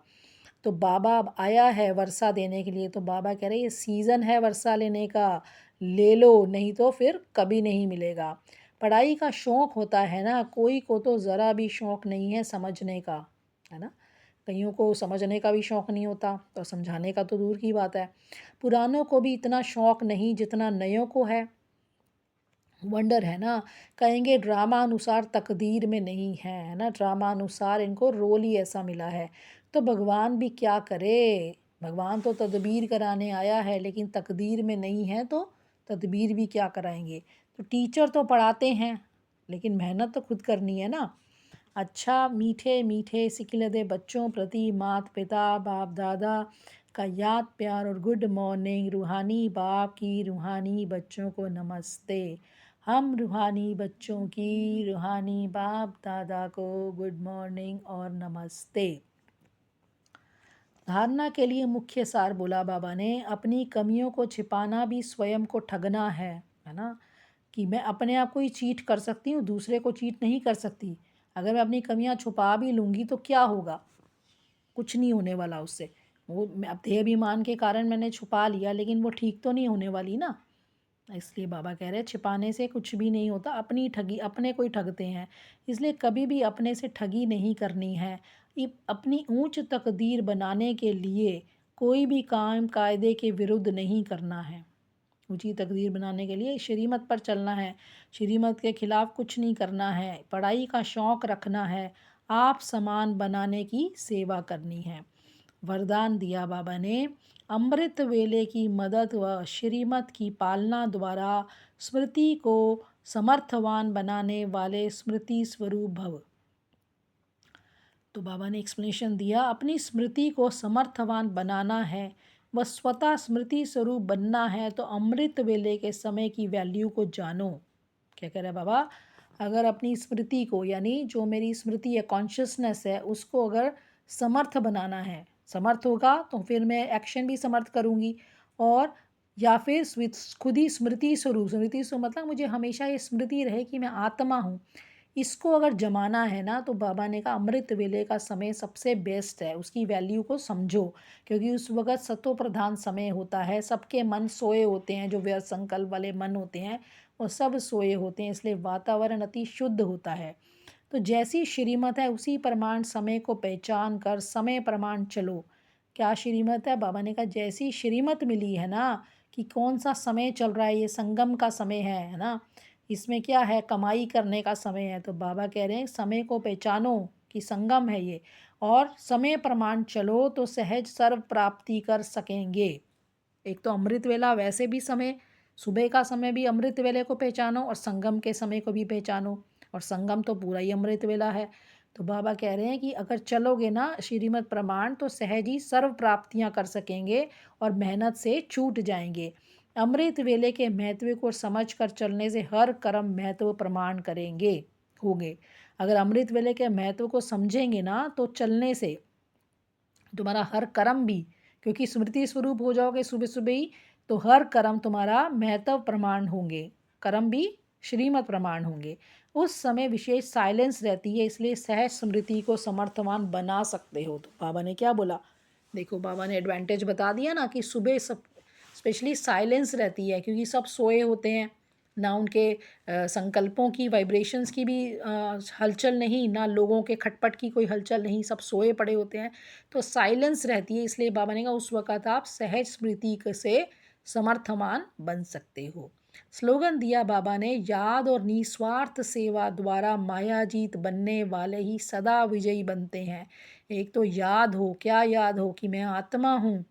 A: तो बाबा अब आया है वर्षा देने के लिए, तो बाबा कह रहे हैं ये सीज़न है वर्षा लेने का, ले लो नहीं तो फिर कभी नहीं मिलेगा। पढ़ाई का शौक़ होता है ना, कोई को तो ज़रा भी शौक़ नहीं है समझने का, है ना। कईयों को समझने का भी शौक़ नहीं होता, तो समझाने का तो दूर की बात है। पुरानों को भी इतना शौक़ नहीं जितना नयों को है। वंडर है ना, कहेंगे ड्रामा अनुसार तकदीर में नहीं है ना, ड्रामा अनुसार इनको रोल ही ऐसा मिला है। तो भगवान भी क्या करे, भगवान तो तदबीर कराने आया है, लेकिन तकदीर में नहीं है तो तदबीर भी क्या कराएंगे। तो टीचर तो पढ़ाते हैं, लेकिन मेहनत तो खुद करनी है ना। अच्छा मीठे मीठे सिकिलदे बच्चों प्रति माता पिता बाप दादा का याद प्यार और गुड मॉर्निंग। रूहानी बाप की रूहानी बच्चों को नमस्ते। हम रूहानी बच्चों की रूहानी बाप दादा को गुड मॉर्निंग और नमस्ते। धारणा के लिए मुख्य सार बोला बाबा ने, अपनी कमियों को छिपाना भी स्वयं को ठगना है ना। कि मैं अपने आप को ही चीट कर सकती हूँ, दूसरे को चीट नहीं कर सकती। अगर मैं अपनी कमियां छुपा भी लूँगी तो क्या होगा, कुछ नहीं होने वाला उससे। वो अब देहाभिमान के कारण मैंने छुपा लिया, लेकिन वो ठीक तो नहीं होने वाली ना। इसलिए बाबा कह रहे हैं छिपाने से कुछ भी नहीं होता, अपनी ठगी अपने को ही ठगते हैं। इसलिए कभी भी अपने से ठगी नहीं करनी है। अपनी ऊंच तकदीर बनाने के लिए कोई भी काम कायदे के विरुद्ध नहीं करना है। ऊंची तकदीर बनाने के लिए श्रीमत पर चलना है, श्रीमत के खिलाफ कुछ नहीं करना है, पढ़ाई का शौक़ रखना है, आप समान बनाने की सेवा करनी है। वरदान दिया बाबा ने, अमृत वेले की मदद व श्रीमत की पालना द्वारा स्मृति को समर्थवान बनाने वाले स्मृति स्वरूप भव। तो बाबा ने एक्सप्लेनेशन दिया, अपनी स्मृति को समर्थवान बनाना है, वह स्वतः स्मृति स्वरूप बनना है तो अमृत वेले के समय की वैल्यू को जानो। क्या कह रहे हैं बाबा, अगर अपनी स्मृति को, यानी जो मेरी स्मृति है, कॉन्शियसनेस है, उसको अगर समर्थ बनाना है, समर्थ होगा तो फिर मैं एक्शन भी समर्थ करूँगी। और या फिर खुद ही स्मृति स्वरूप, स्मृति स्वरूप मतलब मुझे हमेशा ये स्मृति रहे कि मैं आत्मा हूँ, इसको अगर जमाना है ना, तो बाबा ने कहा अमृत वेले का समय सबसे बेस्ट है, उसकी वैल्यू को समझो। क्योंकि उस वक़्त सतो प्रधान समय होता है, सबके मन सोए होते हैं, जो व्यर्थ संकल्प वाले मन होते हैं वो सब सोए होते हैं, इसलिए वातावरण अति शुद्ध होता है। तो जैसी श्रीमत है उसी प्रमाण समय को पहचान कर समय प्रमाण चलो। क्या श्रीमत है? बाबा ने कहा जैसी श्रीमत मिली है ना, कि कौन सा समय चल रहा है, ये संगम का समय है ना, इसमें क्या है, कमाई करने का समय है। तो बाबा कह रहे हैं समय को पहचानो कि संगम है ये, और समय प्रमाण चलो तो सहज सर्व प्राप्ति कर सकेंगे। एक तो अमृत वेला वैसे भी समय, सुबह का समय भी अमृत वेले को पहचानो और संगम के समय को भी पहचानो, और संगम तो पूरा ही अमृत वेला है। तो बाबा कह रहे हैं कि अगर चलोगे ना श्रीमद् प्रमाण तो सहज ही सर्व प्राप्तियां कर सकेंगे और मेहनत से छूट जाएंगे। अमृत वेले के महत्व को समझ कर चलने से हर कर्म महत्व प्रमाण करेंगे होंगे। अगर अमृत वेले के महत्व को समझेंगे ना तो चलने से तुम्हारा हर कर्म भी, क्योंकि स्मृति स्वरूप हो जाओगे सुबह सुबह ही, तो हर कर्म तुम्हारा महत्व प्रमाण होंगे, कर्म भी श्रीमत प्रमाण होंगे। उस समय विशेष साइलेंस रहती है, इसलिए सहज स्मृति को समर्थवान बना सकते हो। तो बाबा ने क्या बोला, देखो बाबा ने एडवांटेज बता दिया ना कि सुबह सब स्पेशली साइलेंस रहती है, क्योंकि सब सोए होते हैं ना, उनके संकल्पों की वाइब्रेशंस की भी हलचल नहीं, ना लोगों के खटपट की कोई हलचल नहीं, सब सोए पड़े होते हैं। तो साइलेंस रहती है, इसलिए बाबा ने कहा उस वक़्त आप सहज स्मृति से समर्थमान बन सकते हो। स्लोगन दिया बाबा ने, याद और निस्वार्थ सेवा द्वारा मायाजीत बनने वाले ही सदा विजयी बनते हैं। एक तो याद हो, क्या याद हो कि मैं आत्मा हूँ,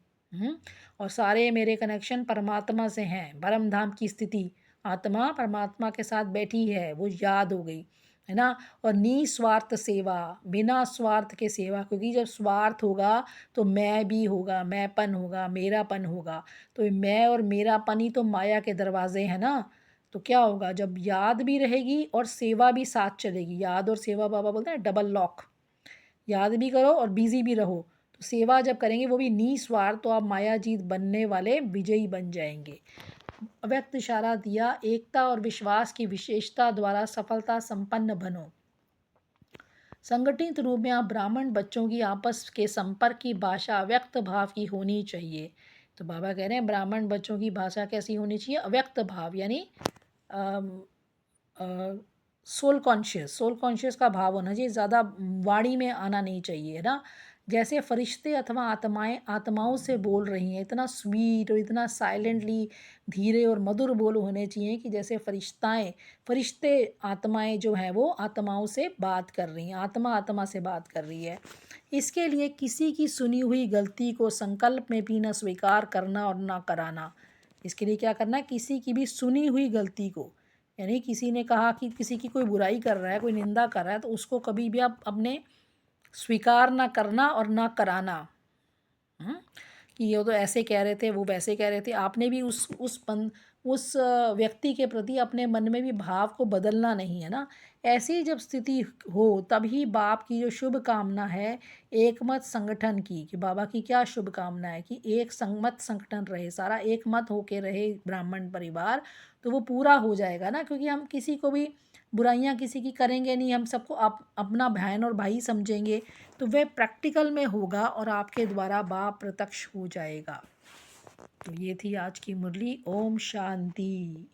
A: और सारे मेरे कनेक्शन परमात्मा से हैं, परम धाम की स्थिति, आत्मा परमात्मा के साथ बैठी है, वो याद हो गई, है ना। और निस्वार्थ सेवा, बिना स्वार्थ के सेवा, क्योंकि जब स्वार्थ होगा तो मैं भी होगा, मैंपन होगा, मेरापन होगा। तो मैं और मेरापन ही तो माया के दरवाजे हैं ना। तो क्या होगा, जब याद भी रहेगी और सेवा भी साथ चलेगी, याद और सेवा बाबा बोलते हैं डबल लॉक, याद भी करो और बिजी भी रहो। तो सेवा जब करेंगे वो भी निस्वार्थ, तो आप मायाजीत बनने वाले विजयी बन जाएंगे। अव्यक्त इशारा दिया, एकता और विश्वास की विशेषता द्वारा सफलता संपन्न बनो। संगठित रूप में आप ब्राह्मण बच्चों की आपस के संपर्क की भाषा अव्यक्त भाव की होनी चाहिए। तो बाबा कह रहे हैं ब्राह्मण बच्चों की भाषा कैसी होनी चाहिए, अव्यक्त भाव, यानी सोल कॉन्शियस, सोल कॉन्शियस का भाव होना चाहिए, ज़्यादा वाणी में आना नहीं चाहिए, है ना। जैसे फरिश्ते अथवा आत्माएं आत्माओं से बोल रही हैं, इतना स्वीट और इतना साइलेंटली धीरे और मधुर बोल होने चाहिए कि जैसे फरिश्ते आत्माएं जो हैं वो आत्माओं से बात कर रही हैं, आत्मा आत्मा से बात कर रही है। इसके लिए किसी की सुनी हुई गलती को संकल्प में भी न स्वीकार करना और ना कराना। इसके लिए क्या करना है, किसी की भी सुनी हुई गलती को, यानी किसी ने कहा कि किसी की कोई बुराई कर रहा है, कोई निंदा कर रहा है, तो उसको कभी भी आप अपने स्वीकार ना करना और ना कराना। हम्म, कि ये तो ऐसे कह रहे थे, वो वैसे कह रहे थे, आपने भी उस व्यक्ति के प्रति अपने मन में भी भाव को बदलना नहीं है ना। ऐसी जब स्थिति हो तभी बाप की जो शुभ कामना है एकमत संगठन की, कि बाबा की क्या शुभ कामना है कि एक संगमत संगठन रहे, सारा एक मत होके रहे ब्राह्मण परिवार, तो वो पूरा हो जाएगा ना। क्योंकि हम किसी को भी बुराइयां किसी की करेंगे नहीं, हम सबको अपना बहन और भाई समझेंगे, तो वह प्रैक्टिकल में होगा और आपके द्वारा बाप प्रत्यक्ष हो जाएगा। तो ये थी आज की मुरली। ओम शांति।